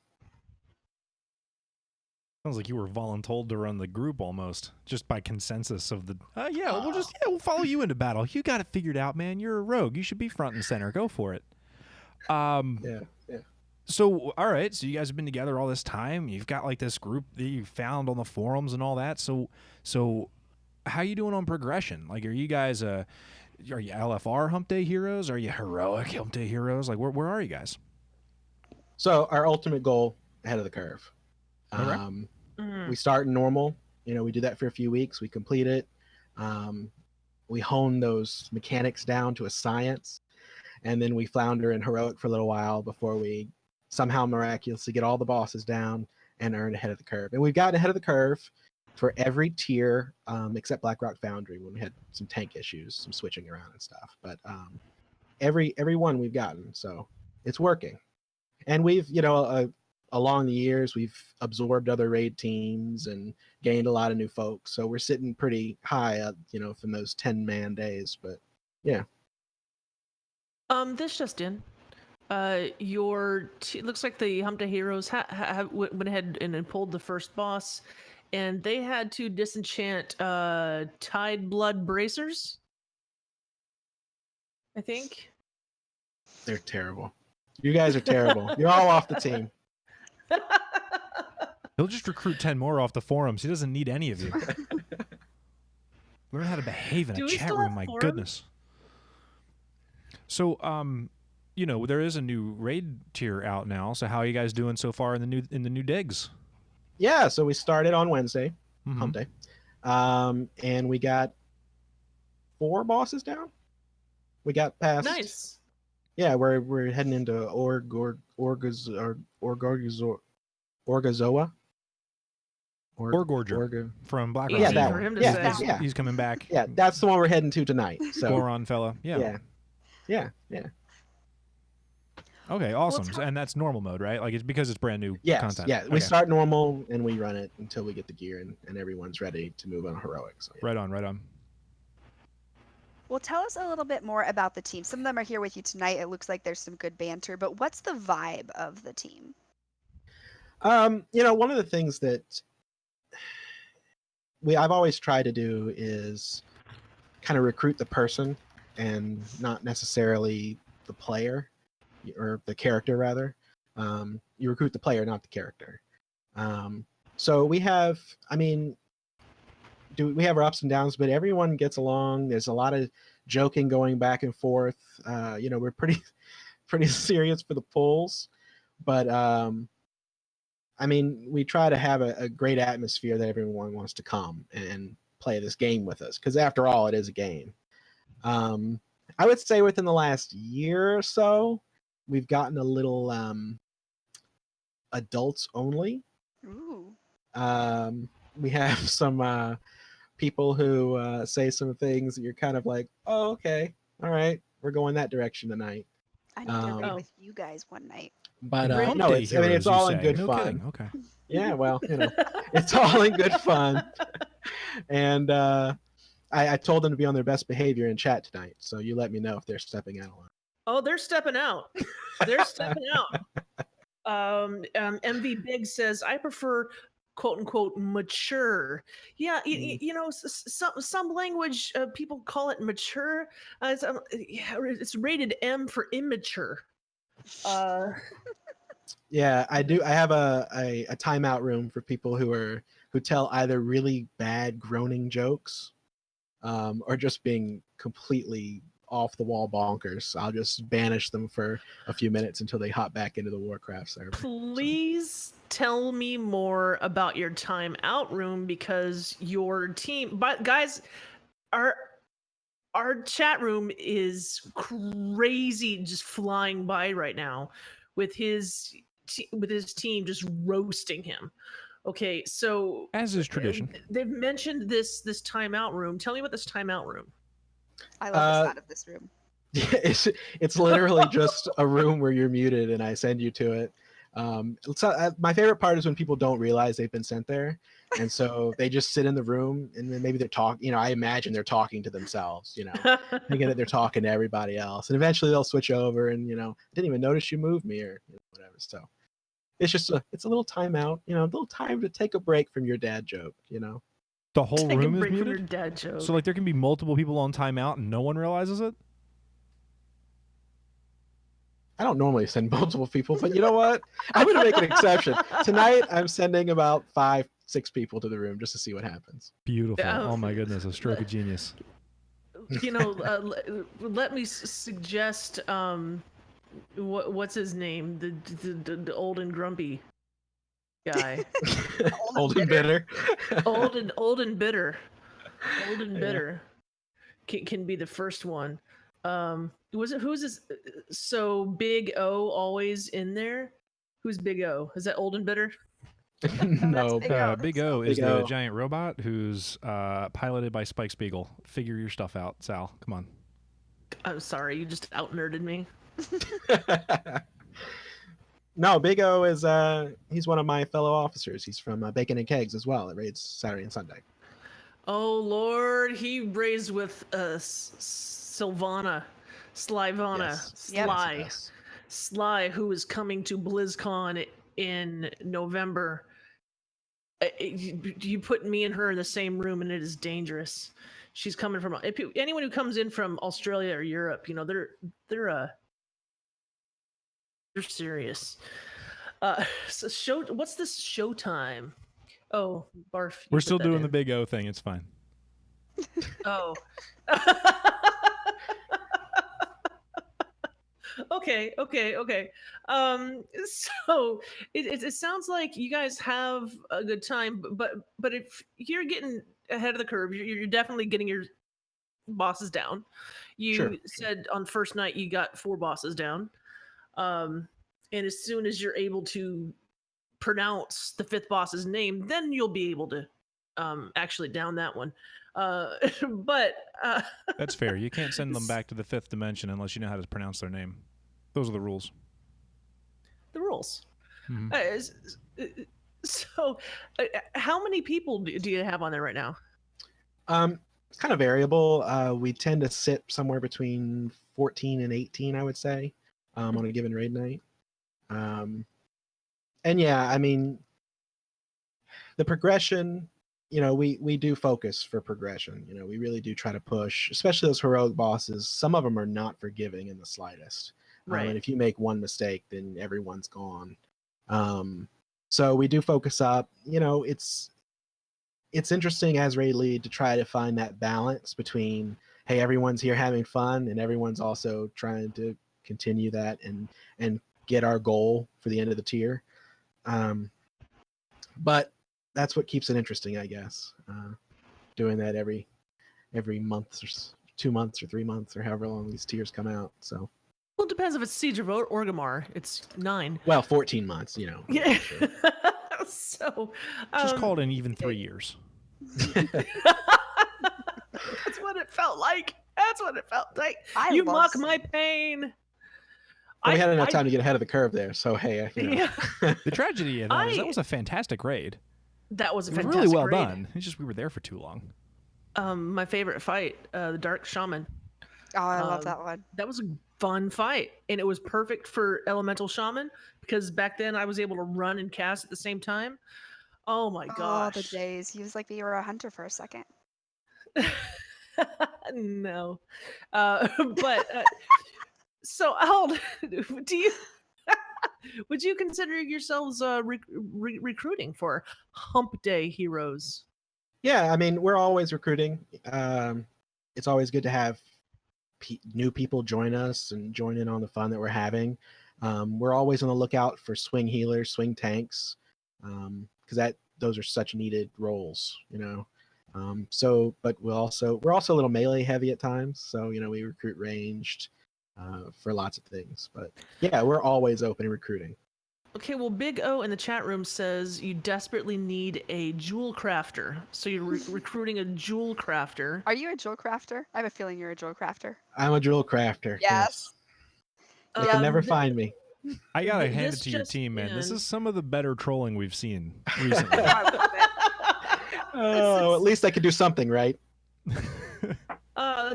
Sounds like you were voluntold to run the group almost, just by consensus of the. We'll follow you into battle. You got it figured out, man. You're a rogue. You should be front and center. Go for it. Yeah. So, all right. So you guys have been together all this time. You've got like this group that you found on the forums and all that. So how you doing on progression? Like, are you guys are you LFR Hump Day heroes? Are you heroic Hump Day heroes? Like, where are you guys? So our ultimate goal, ahead of the curve. Okay. We start in normal. We do that for a few weeks. We complete it. We hone those mechanics down to a science, and then we flounder in heroic for a little while before we somehow miraculously get all the bosses down and earn ahead of the curve. And we've gotten ahead of the curve for every tier except Blackrock Foundry, when we had some tank issues, some switching around and stuff. But every one we've gotten, so it's working. And we've along the years, we've absorbed other raid teams and gained a lot of new folks. So we're sitting pretty high up, from those 10-man days. But yeah. This just in. It looks like the Hump Day Heroes went ahead and pulled the first boss, and they had to disenchant Tide Blood Bracers, I think. They're terrible. You guys are terrible. You're all off the team. He'll just recruit 10 more off the forums. He doesn't need any of you. Learn how to behave in a chat room. My goodness. So, there is a new raid tier out now. So, how are you guys doing so far in the new digs? Yeah, so we started on Wednesday, Mhm. Hump Day, and we got 4 bosses down. We got past. Nice. Yeah, we're heading into Orgazoa. Gorger from Black Easy Rock. that for one. him to Yeah, say. yeah. He's coming back. Yeah, that's the one we're heading to tonight. So Goron fella. Yeah. yeah. Okay, awesome. tell- And that's normal mode, right? Like it's because it's brand new Yes, content. yeah. We Okay. start normal and we run it until we get the gear and everyone's ready to move on heroic. So, yeah. Right on. Well, tell us a little bit more about the team. Some of them are here with you tonight. It looks like there's some good banter, but what's the vibe of the team? One of the things that I've always tried to do is kind of recruit the person and not necessarily the player or the character rather. You recruit the player, not the character. So we have, we have our ups and downs, but everyone gets along. There's a lot of joking going back and forth. We're pretty serious for the pulls, but we try to have a great atmosphere that everyone wants to come and play this game with us, because after all, it is a game. I would say within the last year or so, we've gotten a little adults only. Ooh. We have some people who say some things that you're kind of like, oh, okay, all right, we're going that direction tonight. I need to raid Oh. with you guys one night. But Hump no, Day it's heroes, you all in say. good No fun. kidding. Okay. Yeah, well, it's all in good fun. And I told them to be on their best behavior in chat tonight. So you let me know if they're stepping out of line. Oh, they're stepping out. They're stepping out. MV Big says, I prefer quote unquote mature. Yeah, some language people call it mature. It's rated M for immature. Yeah, I do. I have a timeout room for people who tell either really bad groaning jokes, or just being completely off the wall bonkers. I'll just banish them for a few minutes until they hop back into the Warcraft server. Please tell me more about your timeout room, because your team, but guys, our chat room is crazy, just flying by right now with his team just roasting him. Okay, so As is tradition. they've mentioned this timeout room. Tell me about this timeout room. I love the sound of this room. It's literally just a room where you're muted and I send you to it. My favorite part is when people don't realize they've been sent there, and so they just sit in the room and then maybe they're talking. I imagine they're talking to themselves. Thinking that they're talking to everybody else, and eventually they'll switch over and I didn't even notice you moved me or whatever. So it's just it's a little timeout. A little time to take a break from your dad joke. The whole Take a room is break from your muted. dad joke. So like there can be multiple people on timeout and no one realizes it. I don't normally send multiple people, but you know what? I'm going to make an exception. Tonight, I'm sending about 5-6 people to the room just to see what happens. Beautiful. Yeah. Oh my goodness, a stroke of genius. Let me suggest what's his name, the old and grumpy guy. Old and bitter. old and bitter can be the first one. Who's this? So Big O always in there. Who's Big O? Is that old and bitter? No. Big O. Big O is Big the O. giant robot who's piloted by Spike Spiegel. Figure your stuff out, Sal. Come on. I'm sorry, you just out nerded me. No, Big O is he's one of my fellow officers. He's from Bacon and Kegs as well. It raids Saturday and Sunday. Oh Lord, he raised with Slyvana, Yes. Yes. Sly, who is coming to BlizzCon in November. You put me and her in the same room, and it is dangerous. She's coming from anyone who comes in from Australia or Europe. They're serious. So what's this showtime? Oh, Barf. you We're put still that doing in. the Big O thing. It's fine. Oh. Okay. So it sounds like you guys have a good time, but if you're getting ahead of the curve, you're definitely getting your bosses down. Sure. You said on first night you got 4 bosses down, and as soon as you're able to pronounce the 5th boss's name, then you'll be able to actually down that one. But That's fair. You can't send them back to the 5th dimension unless you know how to pronounce their name. Those are the rules. the rules. Mhm. So, how many people do you have on there right now? It's kind of variable. We tend to sit somewhere between 14 and 18, I would say, on a given raid night. And yeah, I mean, the progression, we do focus for progression. We really do try to push, especially those heroic bosses. Some of them are not forgiving in the slightest. Right. And if you make one mistake, then everyone's gone. So we do focus up. It's interesting as raid lead to try to find that balance between, hey, everyone's here having fun, and everyone's also trying to continue that and get our goal for the end of the tier. But that's what keeps it interesting, I guess. Doing that every month or 2 months or 3 months or however long these tiers come out. So, Well, it depends if it's Siege of Orgrimmar. It's 9. well, 14 months, Yeah. Sure. So, Just call it an even 3 years. That's what it felt like. You love mock my pain. But we had enough time to get ahead of the curve there, so hey, Yeah. The tragedy of that is that was a fantastic raid. That was a It was fantastic really well raid. done. It's just we were there for too long. My favorite fight, the Dark Shaman. Oh, I love that one. That was a fun fight, and it was perfect for Elemental Shaman because back then I was able to run and cast at the same time. Oh my Oh, gosh! the days. He was like, you were a hunter for a second. No, but so Ald, do you would you consider yourselves recruiting for Hump Day heroes? Yeah, I mean, we're always recruiting. It's always good to have new people join us and join in on the fun that we're having. We're always on the lookout for swing healers, swing tanks, because those are such needed roles, but we're also a little melee heavy at times, so we recruit ranged for lots of things. But yeah, we're always open to recruiting. Okay, well, Big O in the chat room says you desperately need a jewel crafter. So you're recruiting a jewel crafter. Are you a jewel crafter? I have a feeling you're a jewel crafter. I'm a drill crafter. Yes. They can never find me. I gotta hand it This to your just team, man. This in. is some of the better trolling we've seen recently. I love it. Oh, at least I could do something, right?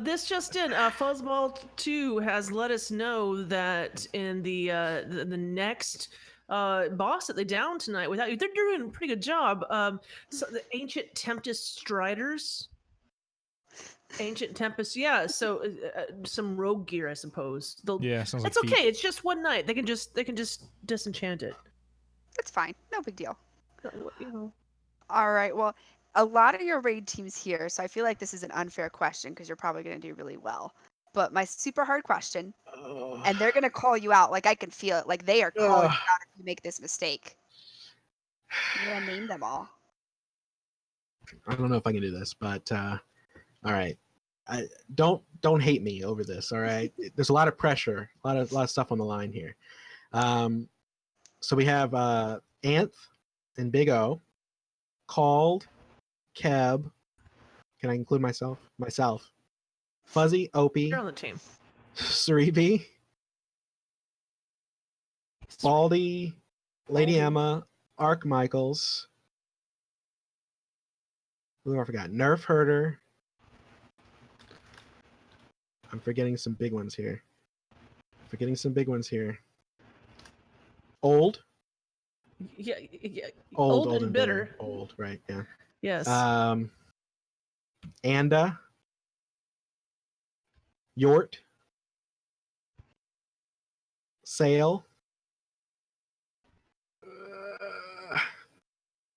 This just in. Fuzzball 2 has let us know that in the next boss that they down tonight without you, they're doing a pretty good job. So the Ancient Tempest Striders. Ancient Tempest, yeah. So some rogue gear, I suppose. Yeah, sounds like It's okay. feet. It's just one night. They can just disenchant it. It's fine. No big deal. You know. All right. Well, a lot of your raid teams here, so I feel like this is an unfair question because you're probably going to do really well. But my super hard question, and they're going to call you out. Like I can feel it. Like they are calling you out if you make this mistake. You're going to name them all. I don't know if I can do this, but all right. Don't hate me over this. All right. There's a lot of pressure, a lot of stuff on the line here. So we have Anth and Big O, Called, Keb. Can I include myself? Fuzzy, Opie, You're on the team. Cerebi, Baldy, Lady Emma, Ark Michaels. Who have I forgot? Nerf Herder. I'm forgetting some big ones here. Old. Yeah. Old and bitter. Old, right, yeah. Yes. Anda. Yort. Sale.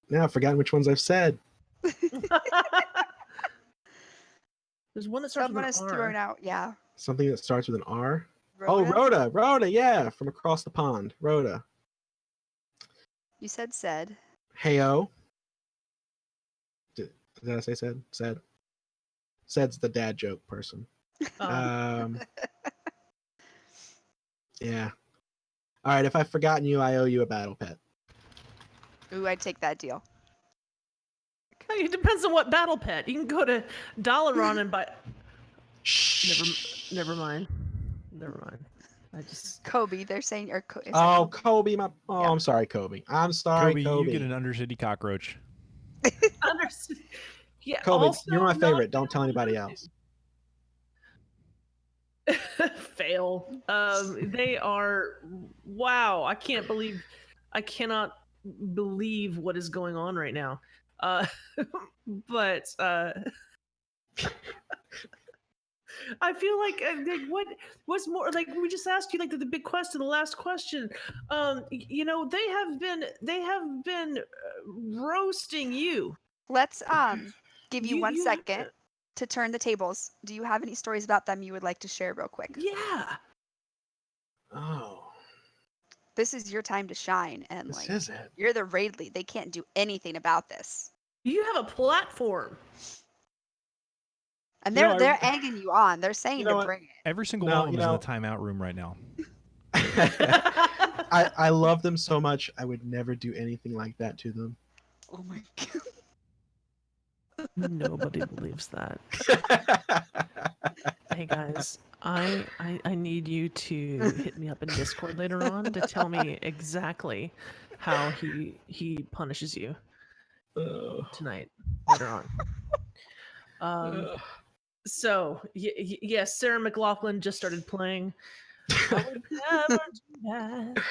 Now I've forgotten which ones I've said. There's one that starts Someone with is an thrown R. out. Yeah. Something that starts with an R. Oh, Rhoda? Rhoda, yeah, from across the pond. Rhoda. You said. Heyo. Did I say said? Said. Said's the dad joke person. Yeah. All right, if I've forgotten you, I owe you a battle pet. Ooh, I'd take that deal. It depends on what battle pet. You can go to Dollaron and buy. Shh. Never mind. I just. Kobe, they're saying, or is that Oh, Kobe? Kobe, Yeah. I'm sorry, Kobe. I'm sorry, Kobe, Kobe. you get an Undercity cockroach. Understood. Yeah. Kobe, Also you're my not favorite. Don't tell anybody else. Fail. They are. Wow. I cannot believe what is going on right now. But I feel like what's more like we just asked you like the big question, the last question. They have been roasting you. Let's give you one You- second to turn the tables. Do you have any stories about them you would like to share real quick? Yeah. Oh, This is your time to shine, and this like is it. you're the raid lead. They can't do anything about this. You have a platform. And You know, they're egging you on. They're saying know to what? bring it. Every single No, one of them you is in know- the timeout room right now. I love them so much. I would never do anything like that to them. Oh my god. Nobody believes that. Hey guys, I need you to hit me up in Discord later on to tell me exactly how he punishes you Oh. tonight later on. So yes, Sarah McLaughlin just started playing. I would never do that.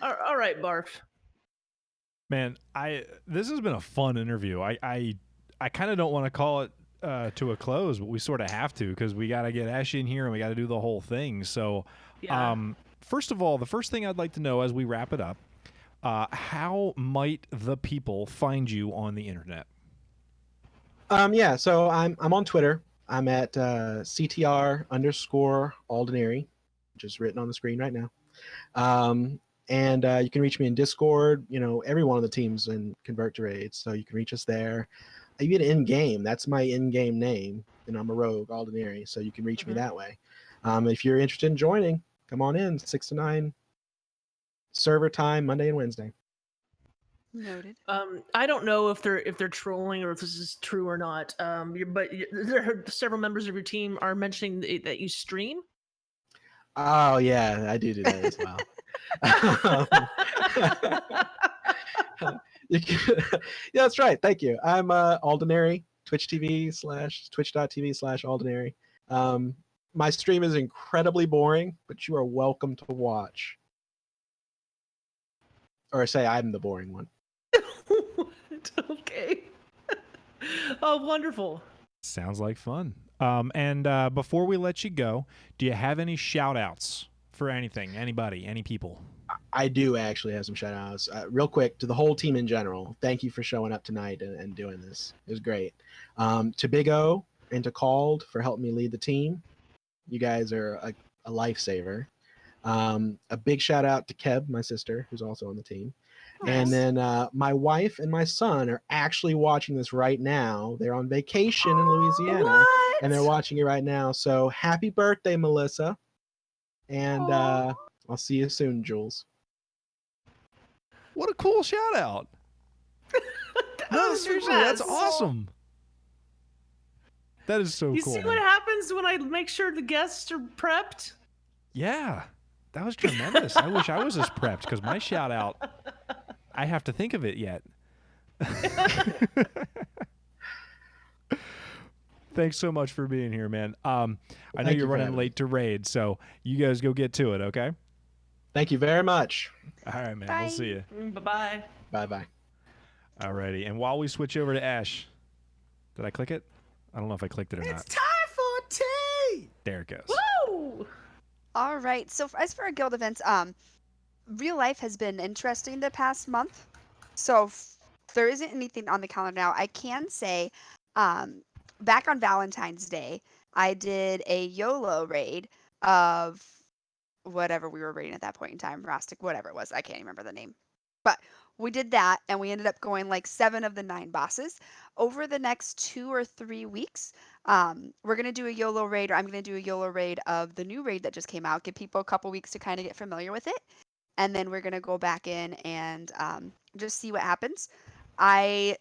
All right, Barf. Man, this has been a fun interview. I kind of don't want to call it to a close, but we sort of have to because we got to get Ash in here and we got to do the whole thing. So, Yeah. first of all, the first thing I'd like to know as we wrap it up, how might the people find you on the internet? Yeah, so I'm on Twitter. I'm at CTR_Aldineri, which is written on the screen right now. And you can reach me in Discord. Every one of the teams in Convert to Raids, so you can reach us there. Even in game, that's my in-game name. I'm a rogue, Aldineri, so you can reach me that way. If you're interested in joining, come on in, 6 to 9 server time, Monday and Wednesday. Noted. I don't know if they're trolling or if this is true or not. But there are several members of your team are mentioning that you stream. Oh yeah, I do that as well. Yeah, that's right. Thank you. I'm Aldineri, twitch.tv/Aldineri. My stream is incredibly boring, but you are welcome to watch. Or say I'm the boring one. Okay. Oh, wonderful. Sounds like fun. And before we let you go, do you have any shout outs for anything, anybody, any people? I do actually have some shout outs. Real quick, to the whole team in general, thank you for showing up tonight and doing this. It was great. To Big O and to Called for helping me lead the team. You guys are a lifesaver. A big shout out to Keb, my sister, who's also on the team. And then my wife and my son are actually watching this right now. They're on vacation in Louisiana, What? and they're watching it right now. So happy birthday, Melissa. And I'll see you soon, Jules. What a cool shout out. No, was the seriously, that's best. awesome. That is so You cool. see what happens when I make sure the guests are prepped? Yeah, that was tremendous. I wish I was as prepped because my shout out, I have to think of it yet. Thanks so much for being here, man. I know Thank you're you for running having late to raid, so you guys go get to it, okay? Thank you very much. All right, man. Bye. We'll see you. Bye-bye. Bye-bye. Alrighty. And while we switch over to Ash, did I click it? I don't know if I clicked it or not. It's time for tea! There it goes. Woo! All right. So as for our guild events, real life has been interesting the past month. So there isn't anything on the calendar now. I can say, back on Valentine's Day, I did a YOLO raid of whatever we were raiding at that point in time, Rastic, whatever it was. I can't remember the name. But we did that, and we ended up going like 7 of the 9 bosses. Over the next 2 or 3 weeks, we're going to do a YOLO raid, or I'm going to do a YOLO raid of the new raid that just came out, give people a couple weeks to kind of get familiar with it. And then we're going to go back in and just see what happens. I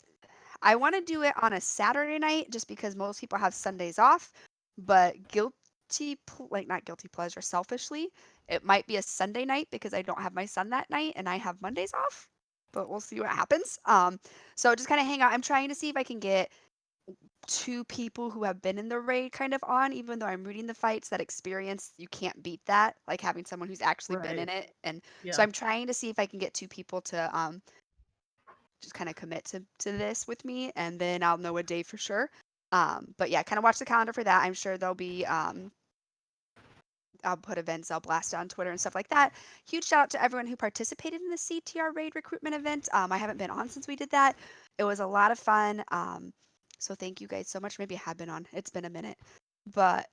want to do it on a Saturday night just because most people have Sundays off, but not guilty pleasure, selfishly, it might be a Sunday night because I don't have my son that night and I have Mondays off, but we'll see what happens. So just kind of hang out. I'm trying to see if I can get 2 people who have been in the raid kind of on, even though I'm reading the fights. That experience, you can't beat that, like having someone who's actually been in it. And so I'm trying to see if I can get 2 people to just kind of commit to this with me, and then I'll know a day for sure. But yeah, kind of watch the calendar for that. I'm sure there'll be I'll put events, I'll blast it on Twitter and stuff like that. Huge shout out to everyone who participated in the CTR raid recruitment event. I haven't been on since we did that. It was a lot of fun. So thank you guys so much. Maybe I have been on. It's been a minute, but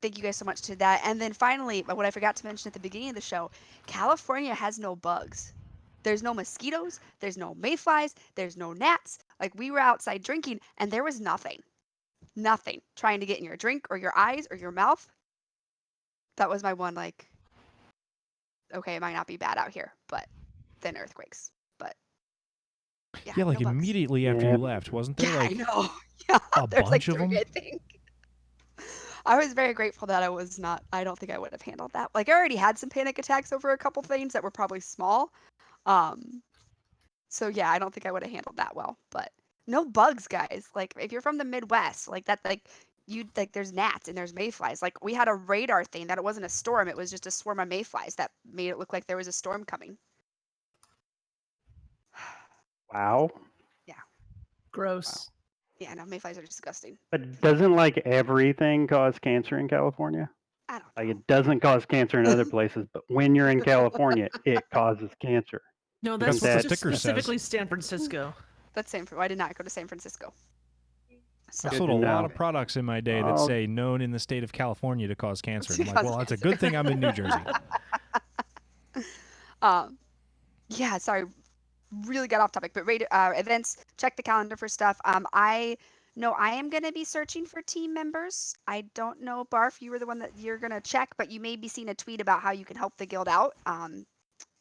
thank you guys so much to that. And then finally, what I forgot to mention at the beginning of the show, California has no bugs. There's no mosquitoes, there's no mayflies, there's no gnats. Like, we were outside drinking and there was nothing trying to get in your drink or your eyes or your mouth. That was my one, like, okay, it might not be bad out here, but then earthquakes. But yeah, Yeah, like no bugs. immediately after you left, wasn't there? Yeah, Like I know. Yeah, a there's like bunch of 3, them? I think. I was very grateful that I don't think I would have handled that. Like, I already had some panic attacks over a couple things that were probably small. So yeah, I don't think I would have handled that well, but no bugs, guys. Like, if you're from the Midwest, like that, like there's gnats and there's mayflies. Like, we had a radar thing that it wasn't a storm; it was just a swarm of mayflies that made it look like there was a storm coming. Wow. Gross. Yeah, no, mayflies are disgusting. But doesn't like everything cause cancer in California? I don't know. Like, it doesn't cause cancer in other places, but when you're in California, it causes cancer. No, That's that's what the just sticker says. specifically San Francisco. That's same. I did not go to San Francisco. So. I've Good sold to a lot know. of products in my day that Oh. say known in the state of California to cause cancer. And I'm like, Cause well, that's a cancer. good thing I'm in New Jersey. Yeah, sorry, really got off topic, but events, check the calendar for stuff. I know I am going to be searching for team members. I don't know, Barf, you were the one that you're going to check, but you may be seeing a tweet about how you can help the guild out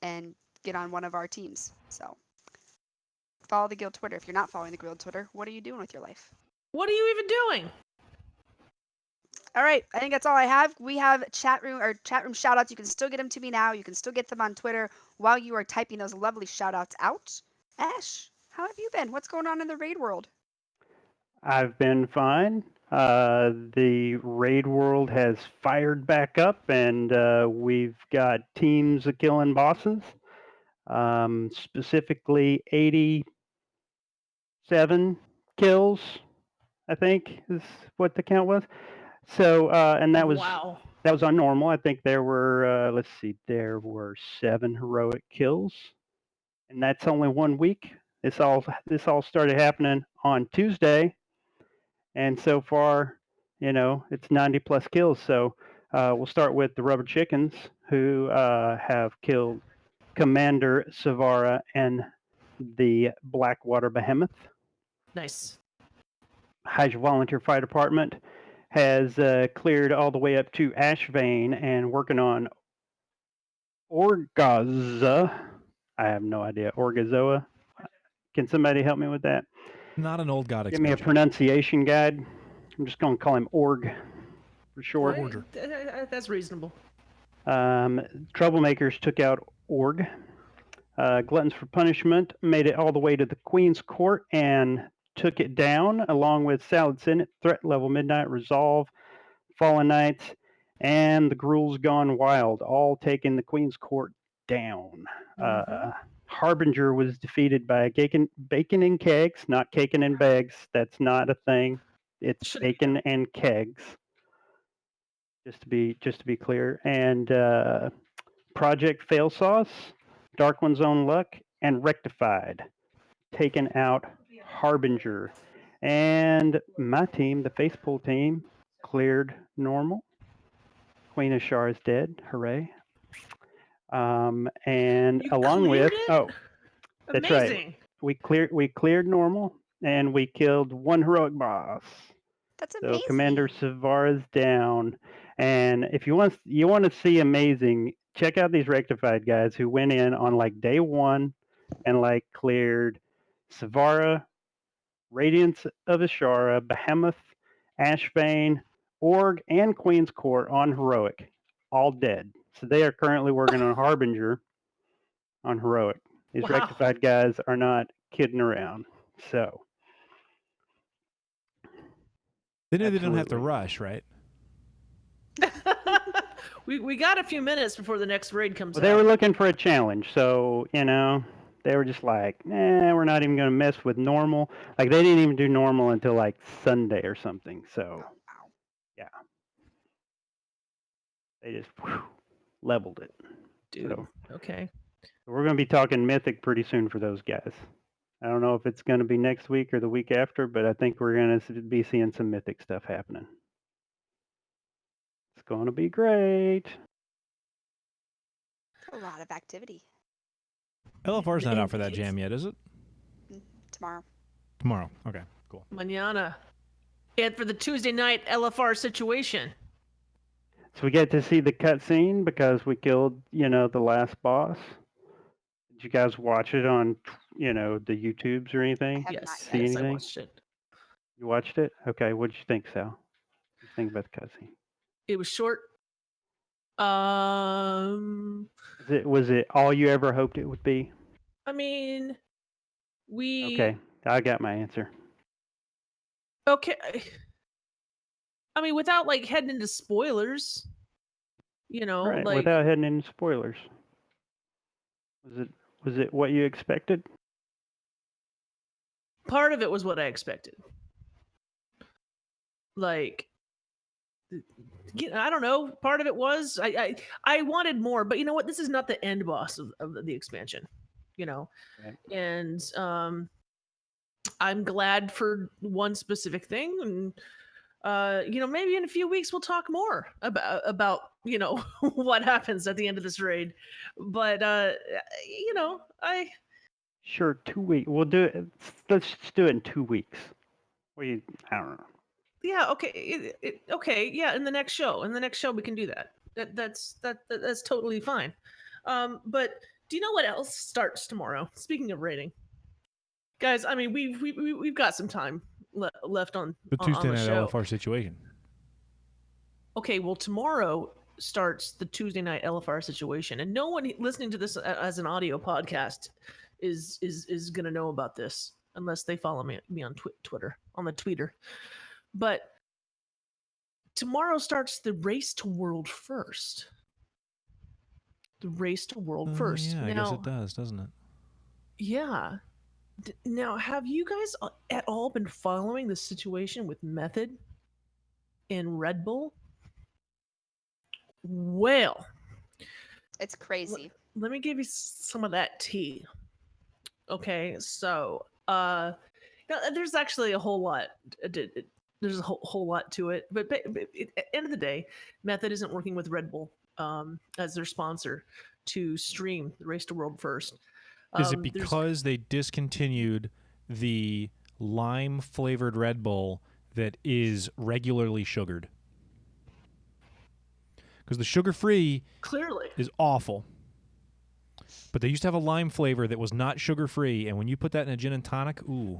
and get on one of our teams. So follow the guild Twitter. If you're not following the guild Twitter, what are you doing with your life? What are you even doing? All right, I think that's all I have. We have chat room shout outs. You can still get them to me now. You can still get them on Twitter while you are typing those lovely shout outs out. Ash, how have you been? What's going on in the raid world? I've been fine. The raid world has fired back up, and we've got teams of killing bosses. Specifically, 87 kills, I think, is what the count was. So, and that was Wow. on normal. I think there were there were 7 heroic kills, and that's only 1 week. This all started happening on Tuesday, and so far, it's 90 plus kills. So we'll start with the Rubber Chickens, who have killed Commander Savara and the Blackwater Behemoth. Nice. Hydra Volunteer Fire Department has cleared all the way up to Ashvane and working on Orgaza. I have no idea. Orgazoa. Can somebody help me with that? Not an old god Give me a expansion. pronunciation guide. I'm just going to call him Org for short. That's reasonable. Troublemakers took out Org. Gluttons for Punishment made it all the way to the Queen's Court and took it down, along with Salad Senate, Threat Level Midnight, Resolve, Fallen Knights, and the Gruel's Gone Wild, all taking the Queen's Court down. Harbinger was defeated by Bacon and Kegs, not Caking and Bags. That's not a thing. It's Bacon and Kegs. Just to be clear. And Project Fail Sauce, Dark One's Own Luck, and Rectified, taken out Harbinger. And my team, the Facepull team, cleared normal. Queen of Shar is dead. Hooray. And You along with cleared it? that's right. Amazing. We cleared normal and we killed one heroic boss. That's So amazing. Commander Savara's down. And if you want to see amazing, check out these rectified guys who went in on like day 1 and like cleared Savara, Radiance of Ashara, Behemoth, Ashbane, Org, and Queen's Court on heroic, all dead. So they are currently working on Harbinger on heroic. These Wow. rectified guys are not kidding around. So They know they don't have to Absolutely. rush, right? we got a few minutes before the next raid comes well, out. they were looking for a challenge. So, they were just like, we're not even going to mess with normal. Like, they didn't even do normal until like Sunday or something. So, Oh, wow. yeah. They just leveled it. Dude. So, Okay. we're going to be talking Mythic pretty soon for those guys. I don't know if it's going to be next week or the week after, but I think we're going to be seeing some Mythic stuff happening. It's going to be great. A lot of activity LFR's not out for that It's- jam yet, is it? tomorrow. Tomorrow. Okay, cool. Mañana. And for the Tuesday night LFR situation. So we get to see the cutscene because we killed, the last boss. Did you guys watch it on, the YouTubes or anything? have not Yes, yet. yes, I anything? watched it. You watched it? Okay. What did you think, Sal? What did you think about the cutscene? It was short. Was it all you ever hoped it would be? I mean, we Okay, I got my answer. Okay. I mean, without like heading into spoilers, Right, like without heading into spoilers. Was it what you expected? part of it was what I expected. Like, I don't know. Part of it was I wanted more, but you know what? This is not the end boss of the expansion, Right. and I'm glad for one specific thing, and maybe in a few weeks we'll talk more about what happens at the end of this raid. But I Sure, 2 weeks. We'll do it. Let's just do it in 2 weeks. I don't know. yeah, okay, okay, yeah. In the next show we can do that. That's totally fine. But do you know what else starts tomorrow? Speaking of raiding, guys, I mean we've got some time left on The Tuesday on the night show. LFR situation. Okay, well, tomorrow starts the Tuesday night LFR situation, and no one listening to this as an audio podcast is gonna know about this unless they follow me on Twitter, on the tweeter. But tomorrow starts the race to world first. The race to world first. Yeah, I now, guess it does, doesn't it? Yeah. Now, have you guys at all been following the situation with Method and Red Bull? Well, It's crazy. let me give you some of that tea. Okay, so there's actually a whole lot. There's a whole lot to it, but at the end of the day, Method isn't working with Red Bull as their sponsor to stream the Race to World First. Is it because they discontinued the lime flavored Red Bull that is regularly sugared? Because the sugar free Clearly is awful. But they used to have a lime flavor that was not sugar free, and when you put that in a gin and tonic, ooh.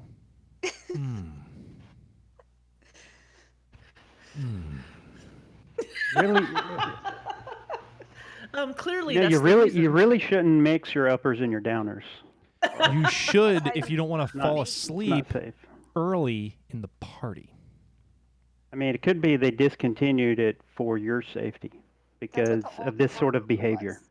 Really? clearly Yeah, that's you the really reason. shouldn't mix your uppers and your downers. You should if you don't want to Not- fall it's not asleep safe. early in the party. I mean, it could be they discontinued it for your safety That's because what the of old this sort of rule behavior. was.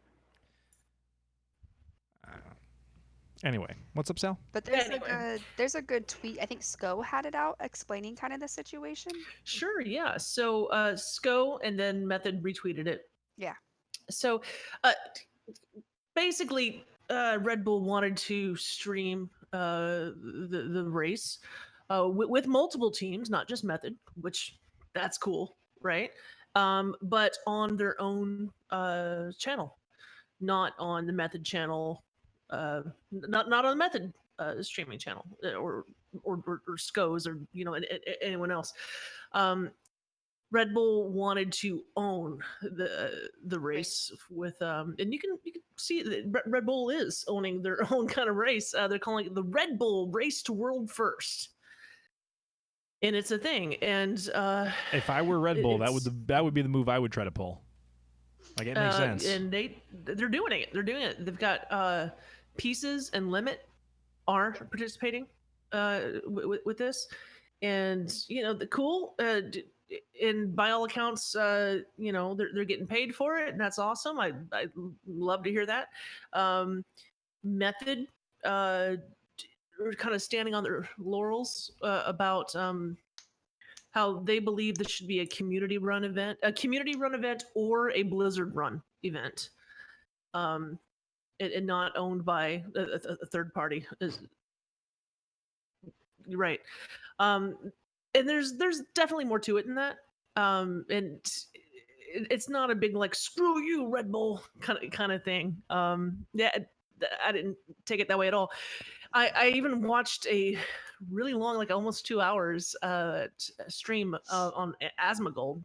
Anyway, what's up, Sal? But Anyway. there's a good tweet. I think SCO had it out explaining kind of the situation. Sure, yeah. So SCO and then Method retweeted it. Yeah. So basically, Red Bull wanted to stream the race with multiple teams, not just Method, which that's cool. right? But on their own channel, not on the Method channel, not on the Method streaming channel, or SCOs, or anyone else. Red Bull wanted to own the race with and you can see that Red Bull is owning their own kind of race. They're calling it the Red Bull Race to World First, and it's a thing. And if I were Red Bull, that would be the move I would try to pull. Like, it makes sense. And they're doing it. They've got Pieces and Limit are participating with this, and the cool. And by all accounts, they're getting paid for it, and that's awesome. I love to hear that. Method are kind of standing on their laurels about how they believe this should be a community run event or a Blizzard run event, and not owned by a third party. You're right. And there's definitely more to it than that. And it's not a big like screw you Red Bull kind of thing. Yeah, I didn't take it that way at all. I even watched a really long, like almost 2 hours stream on Asmongold,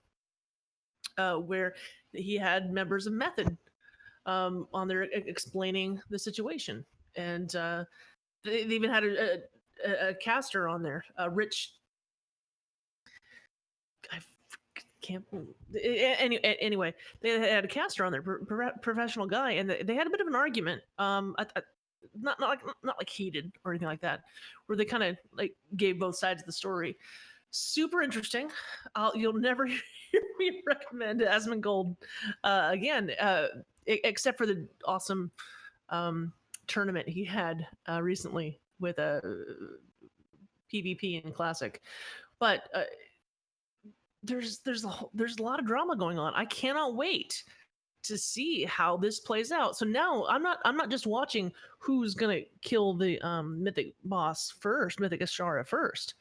where he had members of Method on there explaining the situation, and they even had a caster on there, Rich. I can't. Anyway, they had a caster on there, professional guy, and they had a bit of an argument. Not like heated or anything like that, where they kind of like gave both sides of the story. Super interesting. You'll never hear me recommend Asmongold again, except for the awesome tournament he had recently with a PvP and Classic, but. There's a lot of drama going on. I cannot wait to see how this plays out. So now I'm not just watching who's gonna kill the mythic boss first, mythic Ashara first.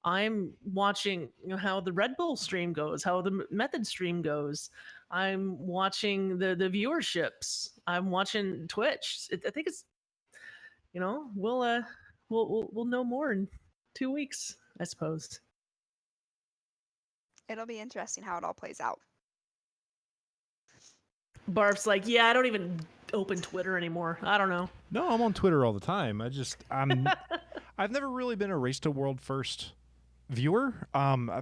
I'm watching how the Red Bull stream goes, how the Method stream goes. I'm watching the viewerships. I'm watching Twitch. I think it's we'll know more in 2 weeks, I suppose. It'll be interesting how it all plays out. Barf's like, yeah, I don't even open Twitter anymore. I don't know. No, I'm on Twitter all the time. I've never really been a Race to World First viewer.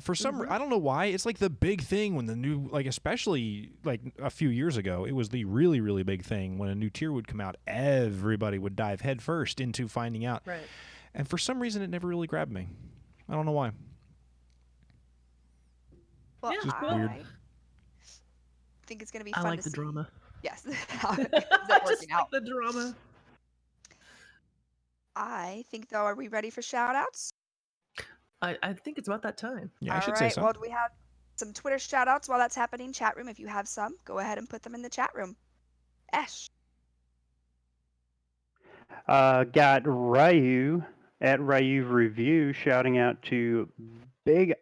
For some, I don't know why. It's like the big thing when the new, like especially like a few years ago, it was the really, really big thing when a new tier would come out. Everybody would dive headfirst into finding out. Right. And for some reason, it never really grabbed me. I don't know why. Well, Just weird. I think it's going to be fun. I like to the see. drama. Yes. I just like the drama. I think, though, are we ready for shout-outs? I think it's about that time. Yeah, I should say so. Well, do we have some Twitter shout-outs while that's happening? Chat room, if you have some, go ahead and put them in the chat room. Esh. Got Ryu at Ryu Review shouting out to Big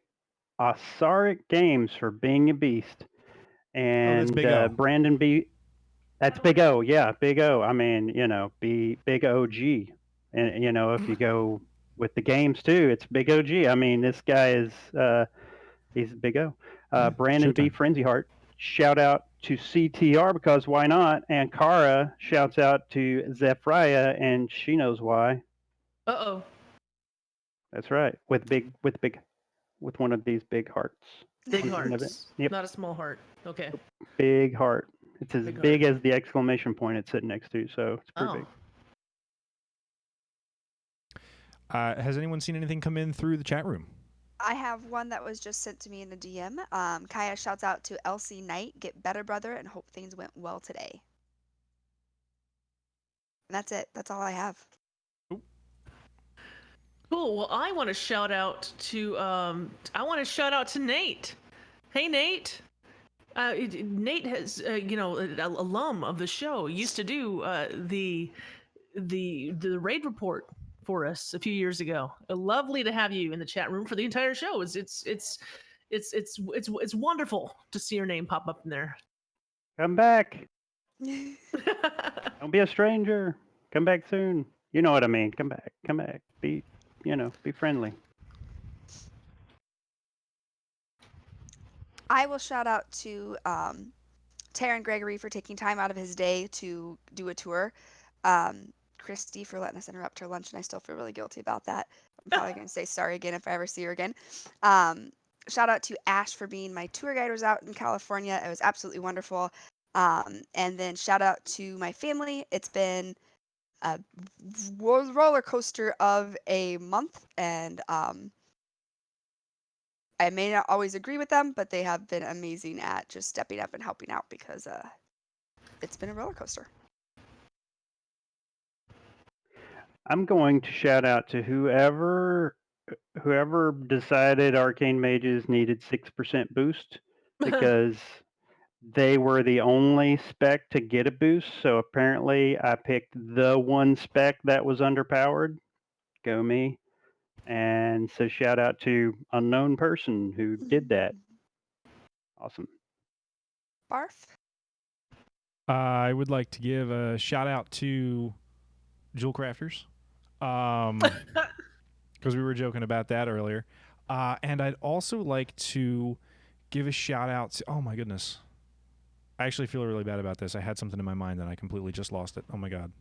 Osaric Games for being a beast. And that's Big O. Brandon B. That's Big O. Yeah, Big O. I mean, Big OG. And, if you go with the games too, it's Big OG. I mean, this guy is, he's Big O. Brandon B. Frenzy Heart. Shout out to CTR because why not? And Kara shouts out to Zephyria and she knows why. Uh-oh. That's right. With one of these big hearts. Big heart. Yep. Not a small heart. Okay. Big heart. It's as big heart. as the exclamation point it's sitting next to, so it's pretty big. Has anyone seen anything come in through the chat room? I have one that was just sent to me in a DM. Kaya shouts out to LC Knight, get better, brother, and hope things went well today. And that's it. That's all I have. Cool. Well, I want to shout out to Nate. Hey, Nate. Nate has, an alum of the show. Used to do the raid report for us a few years ago. Lovely to have you in the chat room for the entire show. It's It's wonderful to see your name pop up in there. Come back. Don't be a stranger. Come back soon. You know what I mean. Come back. Come back. Be friendly. I will shout out to Taryn Gregory for taking time out of his day to do a tour. Christy for letting us interrupt her lunch, and I still feel really guilty about that. I'm probably going to say sorry again if I ever see her again. Shout out to Ash for being my tour guide. Was out in California. It was absolutely wonderful. And then shout out to my family. It's been a roller coaster of a month, and I may not always agree with them, but they have been amazing at just stepping up and helping out because it's been a roller coaster. I'm going to shout out to whoever decided Arcane Mages needed 6% boost because they were the only spec to get a boost. So apparently I picked the one spec that was underpowered. Go me. And so shout out to unknown person who did that. Awesome. Barf? I would like to give a shout out to Jewel Crafters, because we were joking about that earlier. And I'd also like to give a shout out to, oh my goodness. I actually feel really bad about this. I had something in my mind and I completely just lost it. Oh my God.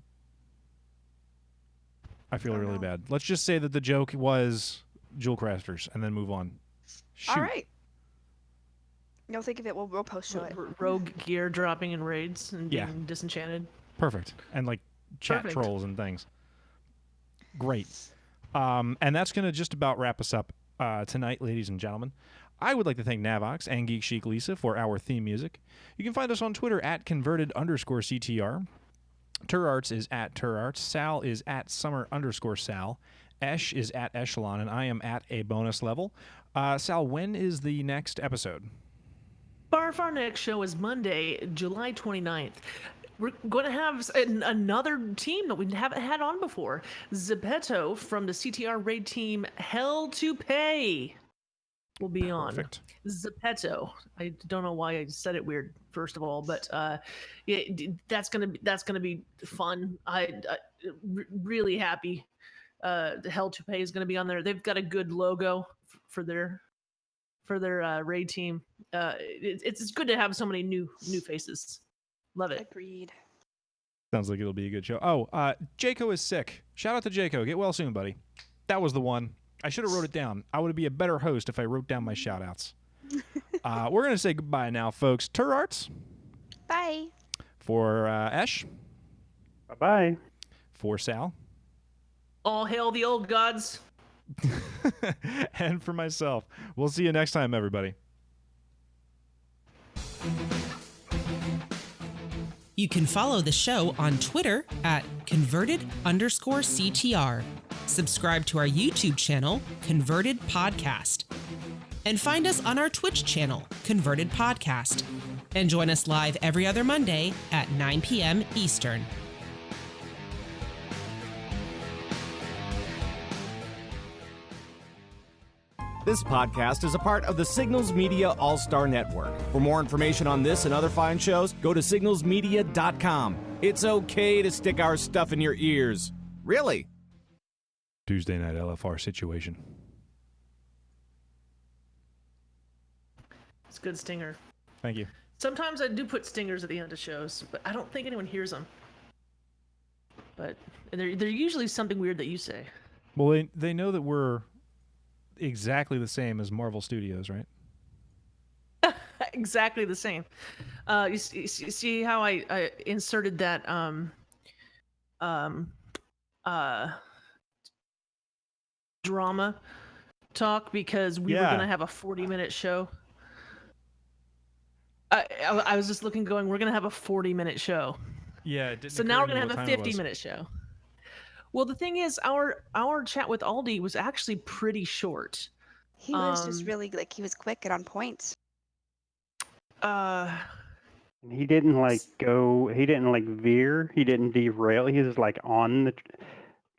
I feel really bad. Let's just say that the joke was Jewel Crafters and then move on. Shoot. All right. You'll think of it. We'll post show it. Rogue gear dropping in raids and being disenchanted. Perfect. And like chat trolls and things. Great. And that's going to just about wrap us up tonight, ladies and gentlemen. I would like to thank Navox and Geek Chic Lisa for our theme music. You can find us on Twitter at converted_CTR. Turarts is at Turarts. Sal is at summer_Sal. Esh is at Eshelon, and I am at a bonus level. Sal, when is the next episode? Barf, our next show is Monday, July 29th. We're going to have another team that we haven't had on before. Zepeto from the CTR raid team, Hell to Pay, will be on. Perfect. Zepeto. I don't know why I said it weird, first of all, but that's gonna be fun. Really happy. The Hell to Pay is gonna be on there. They've got a good logo for their raid team. It's good to have so many new faces. Love it. Agreed. Sounds like it'll be a good show. Oh, Jaco is sick. Shout out to Jaco. Get well soon, buddy. That was the one. I should have wrote it down. I would be a better host if I wrote down my shout-outs. We're going to say goodbye now, folks. Turarts. Bye. For Esh. Bye-bye. For Sal. All hail the old gods. And for myself. We'll see you next time, everybody. You can follow the show on Twitter at converted_CTR. Subscribe to our YouTube channel, Converted Podcast. And find us on our Twitch channel, Converted Podcast. And join us live every other Monday at 9 p.m. Eastern. This podcast is a part of the Signals Media All-Star Network. For more information on this and other fine shows, go to signalsmedia.com. It's okay to stick our stuff in your ears. Really? Tuesday night LFR situation. It's a good stinger. Thank you. Sometimes I do put stingers at the end of shows, but I don't think anyone hears them. But they're usually something weird that you say. Well, they know that we're exactly the same as Marvel Studios, right? Exactly the same. You see how I inserted that drama talk because we were going to have a 40-minute show. I was just looking going, we're going to have a 40-minute show. Yeah. It didn't so now we're going to have a 50-minute show. Well, the thing is, our chat with Aldi was actually pretty short. He was just really he was quick and on point. He didn't he didn't veer, he didn't derail. He was like on the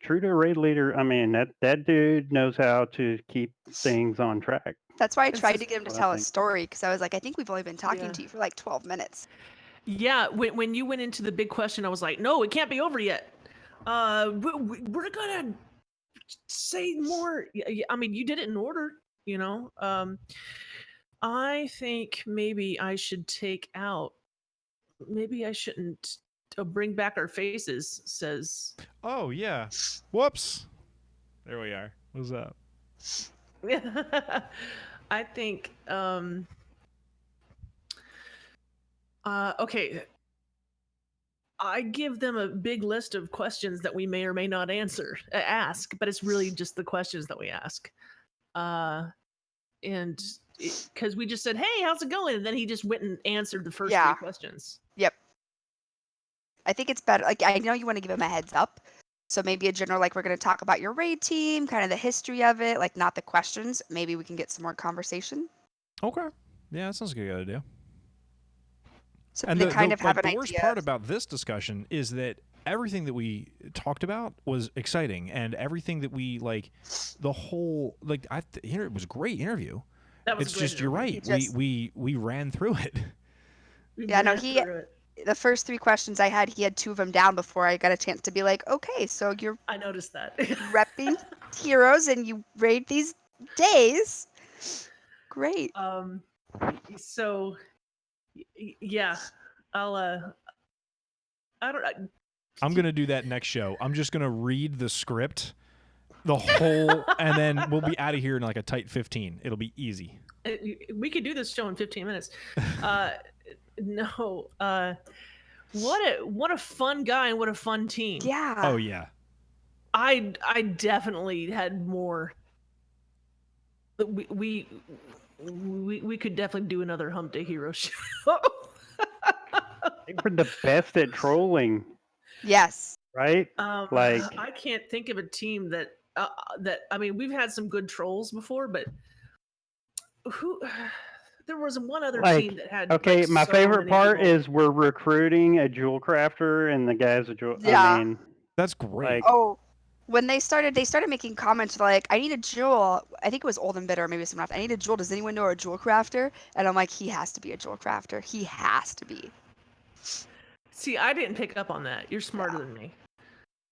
true to raid leader. I mean, that dude knows how to keep things on track. That's why I It's tried just to get him to what I tell a think. story because I was like, I think we've only been talking Yeah. to you for like 12 minutes. Yeah, when you went into the big question, I was like, no, it can't be over yet. We're gonna say more. I mean, you did it in order, you know. I think maybe I should take out. Maybe I shouldn't bring back our faces. Says. Oh yeah. Whoops. There we are. What's up? I think. Okay. I give them a big list of questions that we may or may not ask, but it's really just the questions that we ask. And because we just said, "Hey, how's it going?" and then he just went and answered the first Yeah. 3 questions. Yep. I think it's better. Like, I know you want to give him a heads up. So maybe a general, like, we're going to talk about your raid team, kind of the history of it, like, not the questions. Maybe we can get some more conversation. Okay. Yeah, that sounds like a good idea. So And they the, kind of have like, an the worst idea. part about this discussion is that everything that we talked about was exciting, and everything that we like, the whole like, it was a great interview. That was It's a great just you're interview. right. Just- We ran through it. We Yeah, no, ran he- through it. The first 3 questions I had, he had 2 of them down before I got a chance to be like, okay, so you're I noticed that. repping heroes and you raid these days. Great. So, yeah, I'll. I don't. I'm gonna do that next show. I'm just gonna read the script, the whole, and then we'll be out of here in like a tight 15. It'll be easy. We could do this show in 15 minutes. No. What a fun guy and what a fun team. Yeah. Oh yeah. I definitely had more. We could definitely do another Hump Day Hero show. They were the best at trolling, Yes. right? Like- I can't think of a team that I mean, we've had some good trolls before, but who? There was one other Like, team that had. Okay, like, my so favorite many part people. is we're recruiting a jewel crafter, and the guy's a jewel. Yeah. I mean, That's great. Like- Oh, when they started making comments like, I need a jewel. I think it was Old and Bitter, maybe someone else. I need a jewel. Does anyone know a jewel crafter? And I'm like, he has to be a jewel crafter. He has to be. See, I didn't pick up on that. You're smarter than me.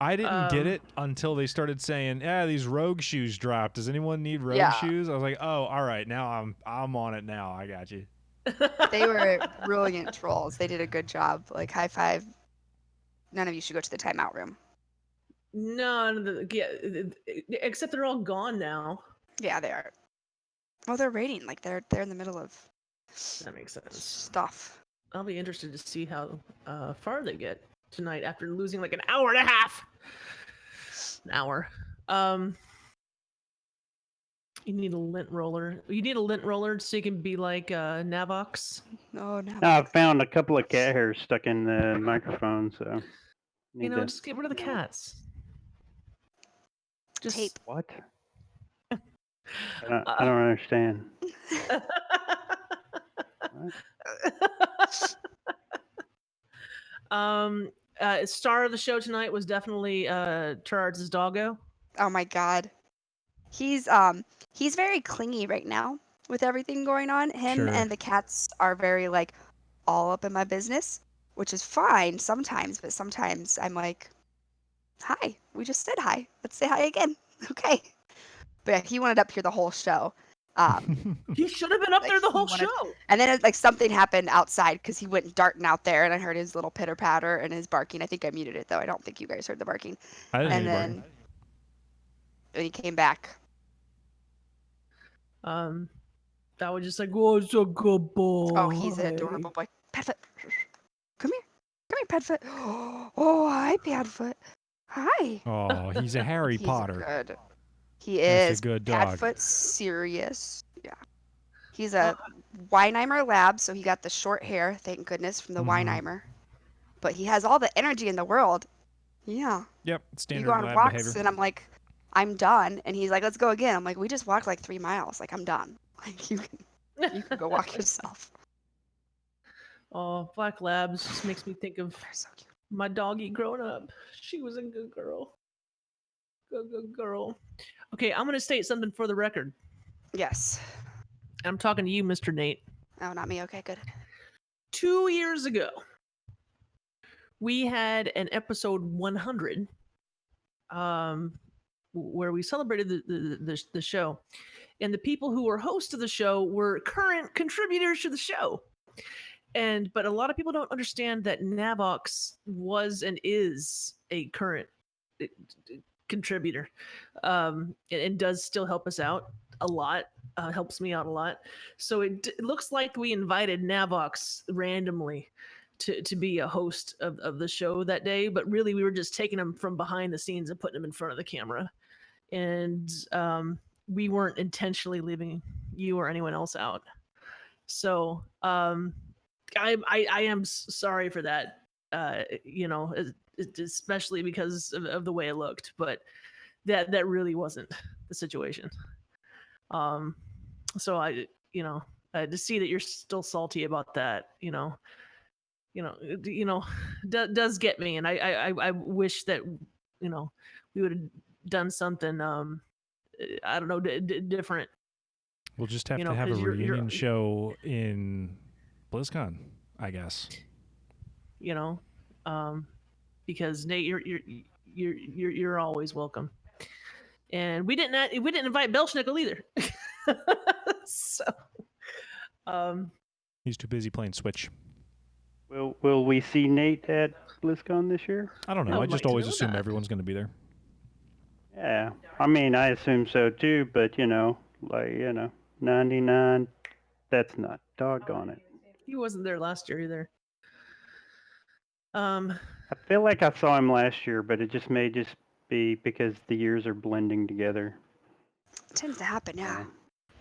I didn't get Um, it until they started saying, "Yeah, these rogue shoes dropped. Does anyone need rogue Yeah. shoes?" I was like, "Oh, all right. Now I'm on it now. I got you." They were brilliant trolls. They did a good job. Like, high five. None of you should go to the timeout room. Except they're all gone now. Yeah, they are. Well, they're raiding. Like, they're in the middle of That makes sense. stuff. I'll be interested to see how far they get tonight after losing like an hour and a half. An hour. You need a lint roller. You need a lint roller so you can be like Navox. Oh, no. I found a couple of cat hairs stuck in the microphone, so. You need know, to- just get rid of the cats. Just Tape. What? I don't understand. Star of the show tonight was definitely Turarts' doggo. Oh my god. He's very clingy right now with everything going on. Him Sure. and the cats are very like all up in my business, which is fine sometimes, but sometimes I'm like, hi, we just said hi. Let's say hi again. Okay. But yeah, he wanted up here the whole show. He should have been up Like, there the he whole wanted- show. And then like something happened outside because he went darting out there, and I heard his little pitter patter and his barking. I think I muted it though. I don't think you guys heard the barking. I didn't And hear anybody. then when he came back, That was just like, oh, it's a good boy. oh, he's an adorable boy. Padfoot, come here, Padfoot. Oh, hi, Padfoot. Hi. Oh, he's a Harry He's Potter. good. He That's a is. good dog. Padfoot, serious. Yeah. He's a Weinheimer lab, so he got the short hair, thank goodness, from the Mhm. Weinheimer. But he has all the energy in the world. Yeah. Yep, You standard go on lab walks, behavior. and I'm like, I'm done. And he's like, let's go again. I'm like, we just walked like 3 miles. Like, I'm done. Like, you can go walk yourself. Oh, Black Labs just makes me think of They're so cute. my doggy growing up. She was a good girl. Good girl. Okay, I'm going to state something for the record. Yes. I'm talking to you, Mr. Nate. Oh, not me. Okay, good. 2 years ago, we had an episode 100, where we celebrated the show, and the people who were hosts of the show were current contributors to the show. But a lot of people don't understand that Navox was and is a current contributor, and does still help us out a lot. Helps me out a lot. So it looks like we invited Navox randomly to be a host of the show that day, but really we were just taking him from behind the scenes and putting him in front of the camera, and we weren't intentionally leaving you or anyone else out. So I am sorry for that, especially because of the way it looked, but that really wasn't the situation. So to see that you're still salty about that, does get me, and I wish that we would have done something I don't know different. We'll just have to have a reunion show in BlizzCon, I guess. Because Nate, you're always welcome. And we didn't invite Belschnickel either. So, he's too busy playing Switch. Will we see Nate at BlizzCon this year? I don't know. I just always assume everyone's going to be there. Yeah, I mean, I assume so too, but 99, that's not. Doggone it. He wasn't there last year either. I feel like I saw him last year, but it may just be because the years are blending together. It tends to happen, yeah.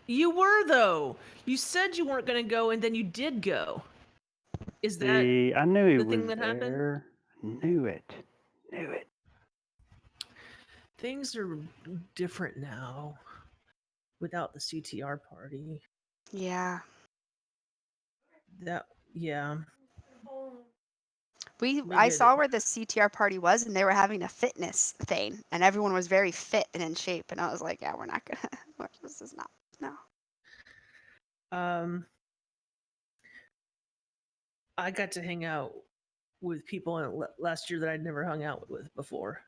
You were, though. You said you weren't going to go, and then you did go. Is that I knew he the was thing that there. happened? Knew it. Things are different now without the CTR party. Yeah. Yeah. I saw where the CTR party was, and they were having a fitness thing, and everyone was very fit and in shape, and I was like, yeah, we're not gonna. This is not. No. I got to hang out with people last year that I'd never hung out with before.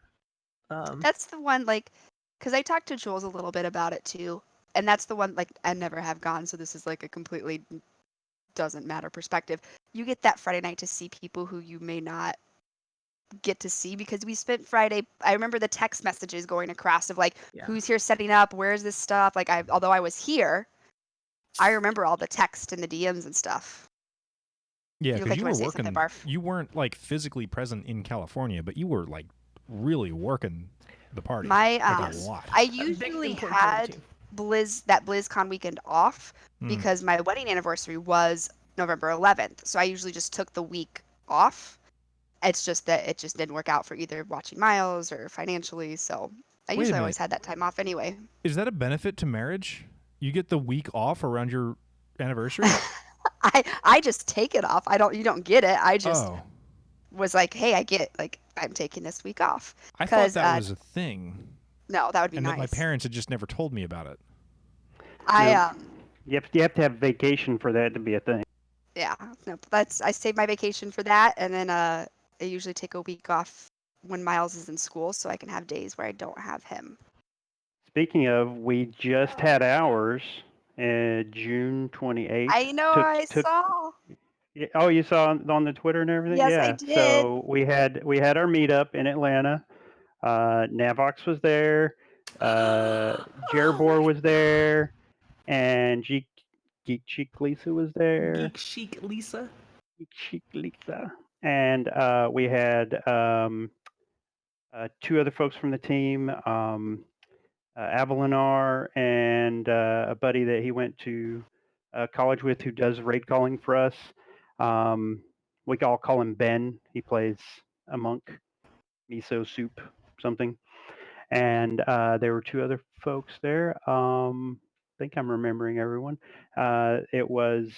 That's the one, because I talked to Jules a little bit about it too, and that's the one, I never have gone, so this is a completely doesn't matter perspective. You get that Friday night to see people who you may not get to see, because we spent Friday, I remember the text messages going across of who's here setting up, where's this stuff, although I was here, I remember all the text and the DMs and stuff. Yeah, because you were working. You weren't physically present in California, but you were really working the party. A lot. I usually had that BlizzCon weekend off because my wedding anniversary was November 11th. So I usually just took the week off. It's just that it just didn't work out for either watching Miles or financially. So I usually always had that time off anyway. Is that a benefit to marriage? You get the week off around your anniversary? I just take it off. You don't get it. I just was like, hey, I'm taking this week off. I thought that was a thing. No, that would be nice. And that my parents had just never told me about it. You have to have vacation for that to be a thing. Yeah, no, I save my vacation for that, and then I usually take a week off when Miles is in school, so I can have days where I don't have him. Speaking of, we just had ours. June 28th. I know, I saw. Oh, you saw on the Twitter and everything? Yes, yeah. I did. So we had our meetup in Atlanta. Navox was there. Jerbor was there, and Geek Chic Lisa was there. Geek Chic Lisa. And we had two other folks from the team. Avalinar and a buddy that he went to college with who does raid calling for us. We all call him Ben. He plays a monk, miso soup, something. And there were two other folks there. I think I'm remembering everyone. It was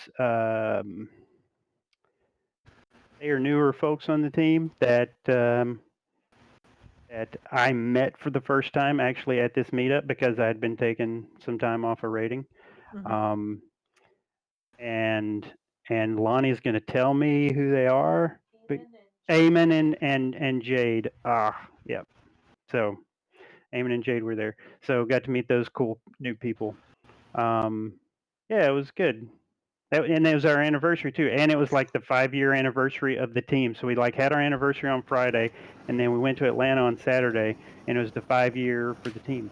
they are newer folks on the team that I met for the first time actually at this meetup because I had been taking some time off of raiding. and Lonnie's going to tell me who they are. But Eamon and Jade. Yep. So Eamon and Jade were there. So got to meet those cool new people. Yeah, it was good. And it was our anniversary too, and it was like the 5-year anniversary of the team. So we like had our anniversary on Friday, and then we went to Atlanta on Saturday, and it was the 5-year for the team.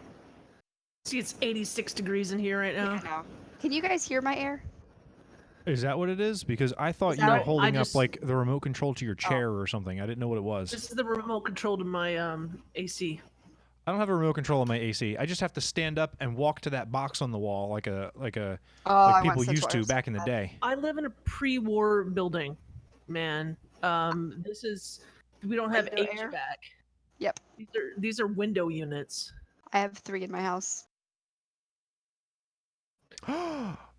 See, it's 86 degrees in here right now. I know. Can you guys hear my air? Is that what it is? Because I thought you that were what- holding I up just- like the remote control to your chair or something. I didn't know what it was. This is the remote control to my AC. I don't have a remote control on my AC. I just have to stand up and walk to that box on the wall like Oh, like I want people such used to wires. back in the day. I live in a pre-war building, man. This is we don't have Window air? HVAC. Yep. These are window units. I have 3 in my house.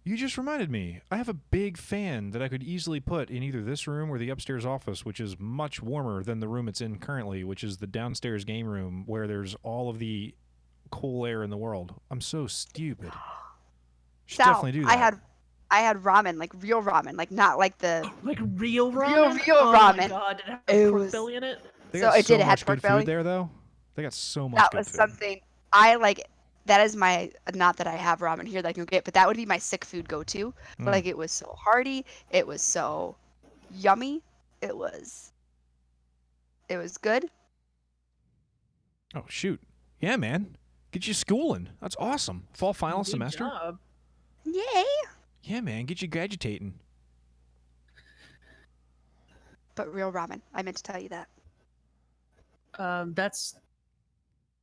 You just reminded me. I have a big fan that I could easily put in either this room or the upstairs office, which is much warmer than the room it's in currently, which is the downstairs game room where there's all of the cool air in the world. I'm so stupid. Should Sal, definitely do that. I had ramen, like real ramen, like not like the. Like real ramen. Real oh my ramen. god, did it have It pork was- belly in it? They So got it did, it had much pork good belly? food there, though. They got so much That good was food. something I like. That is my not that I have ramen here that I can get, but that would be my sick food go-to. Mm. Like it was so hearty, it was so yummy, it was good. Oh, shoot. Yeah, man. Get you schooling. That's awesome. Fall final Good semester? job. Yay! Yeah, man. Get you gadgetating. But real ramen. I meant to tell you that.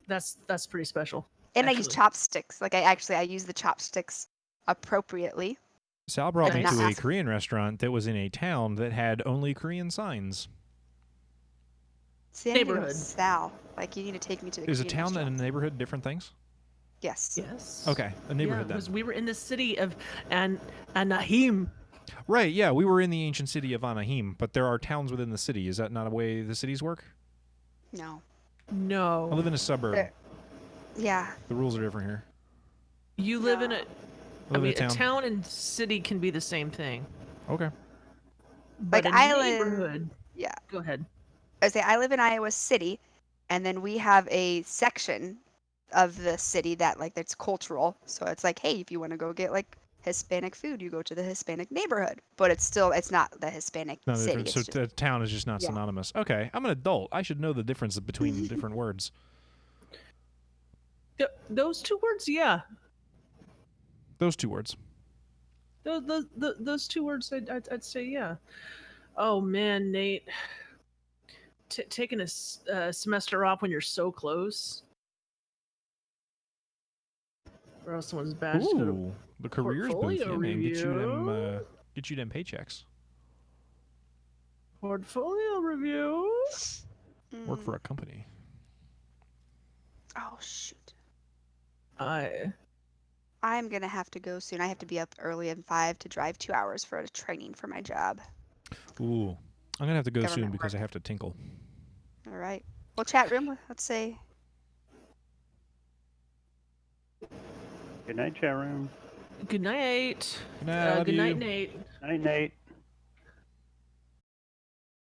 That's pretty special. And I use Actually. chopsticks. Like I use the chopsticks appropriately. Sal brought me Nice. to a Korean restaurant that was in a town that had only Korean signs. See, I need to go to Neighborhood. Sal. Like you need to take me to the Is a Korean town and a restaurants. neighborhood different things? Yes. Yes. Okay, a neighborhood yeah, then. because we were in the city of Anaheim. Right, yeah, we were in the ancient city of Anaheim, but there are towns within the city. Is that not a way the cities work? No. No. I live in a suburb. There- Yeah. The rules are different here. You live in No. a. I I live mean, in a town. and city can be the same thing. Okay. But Like, a I live- neighborhood. Yeah. Go ahead. I say I live in Iowa City, and then we have a section of the city that like that's cultural. So it's like, hey, if you want to go get like Hispanic food, you go to the Hispanic neighborhood. But it's not the Hispanic No, city. different. So It's just, the town is just not Yeah. synonymous. Okay, I'm an adult. I should know the difference between different words. Those two words, yeah. Those two words. Those two words, I'd say, yeah. Oh man, Nate, taking a semester off when you're so close, or else someone's bad. Just go to- Ooh, the careers booth. Yeah, portfolio man. review. Get you them paychecks. portfolio review. Work for Mm, a company. oh shoot. I'm gonna have to go soon. I have to be up early at 5 to drive 2 hours for a training for my job. Ooh, I'm gonna have to go soon Government because I work. have to tinkle. All right. Well, chat room. Let's say Good night, chat room. Good night. Good night, love Good you. night, Nate. Night, Nate.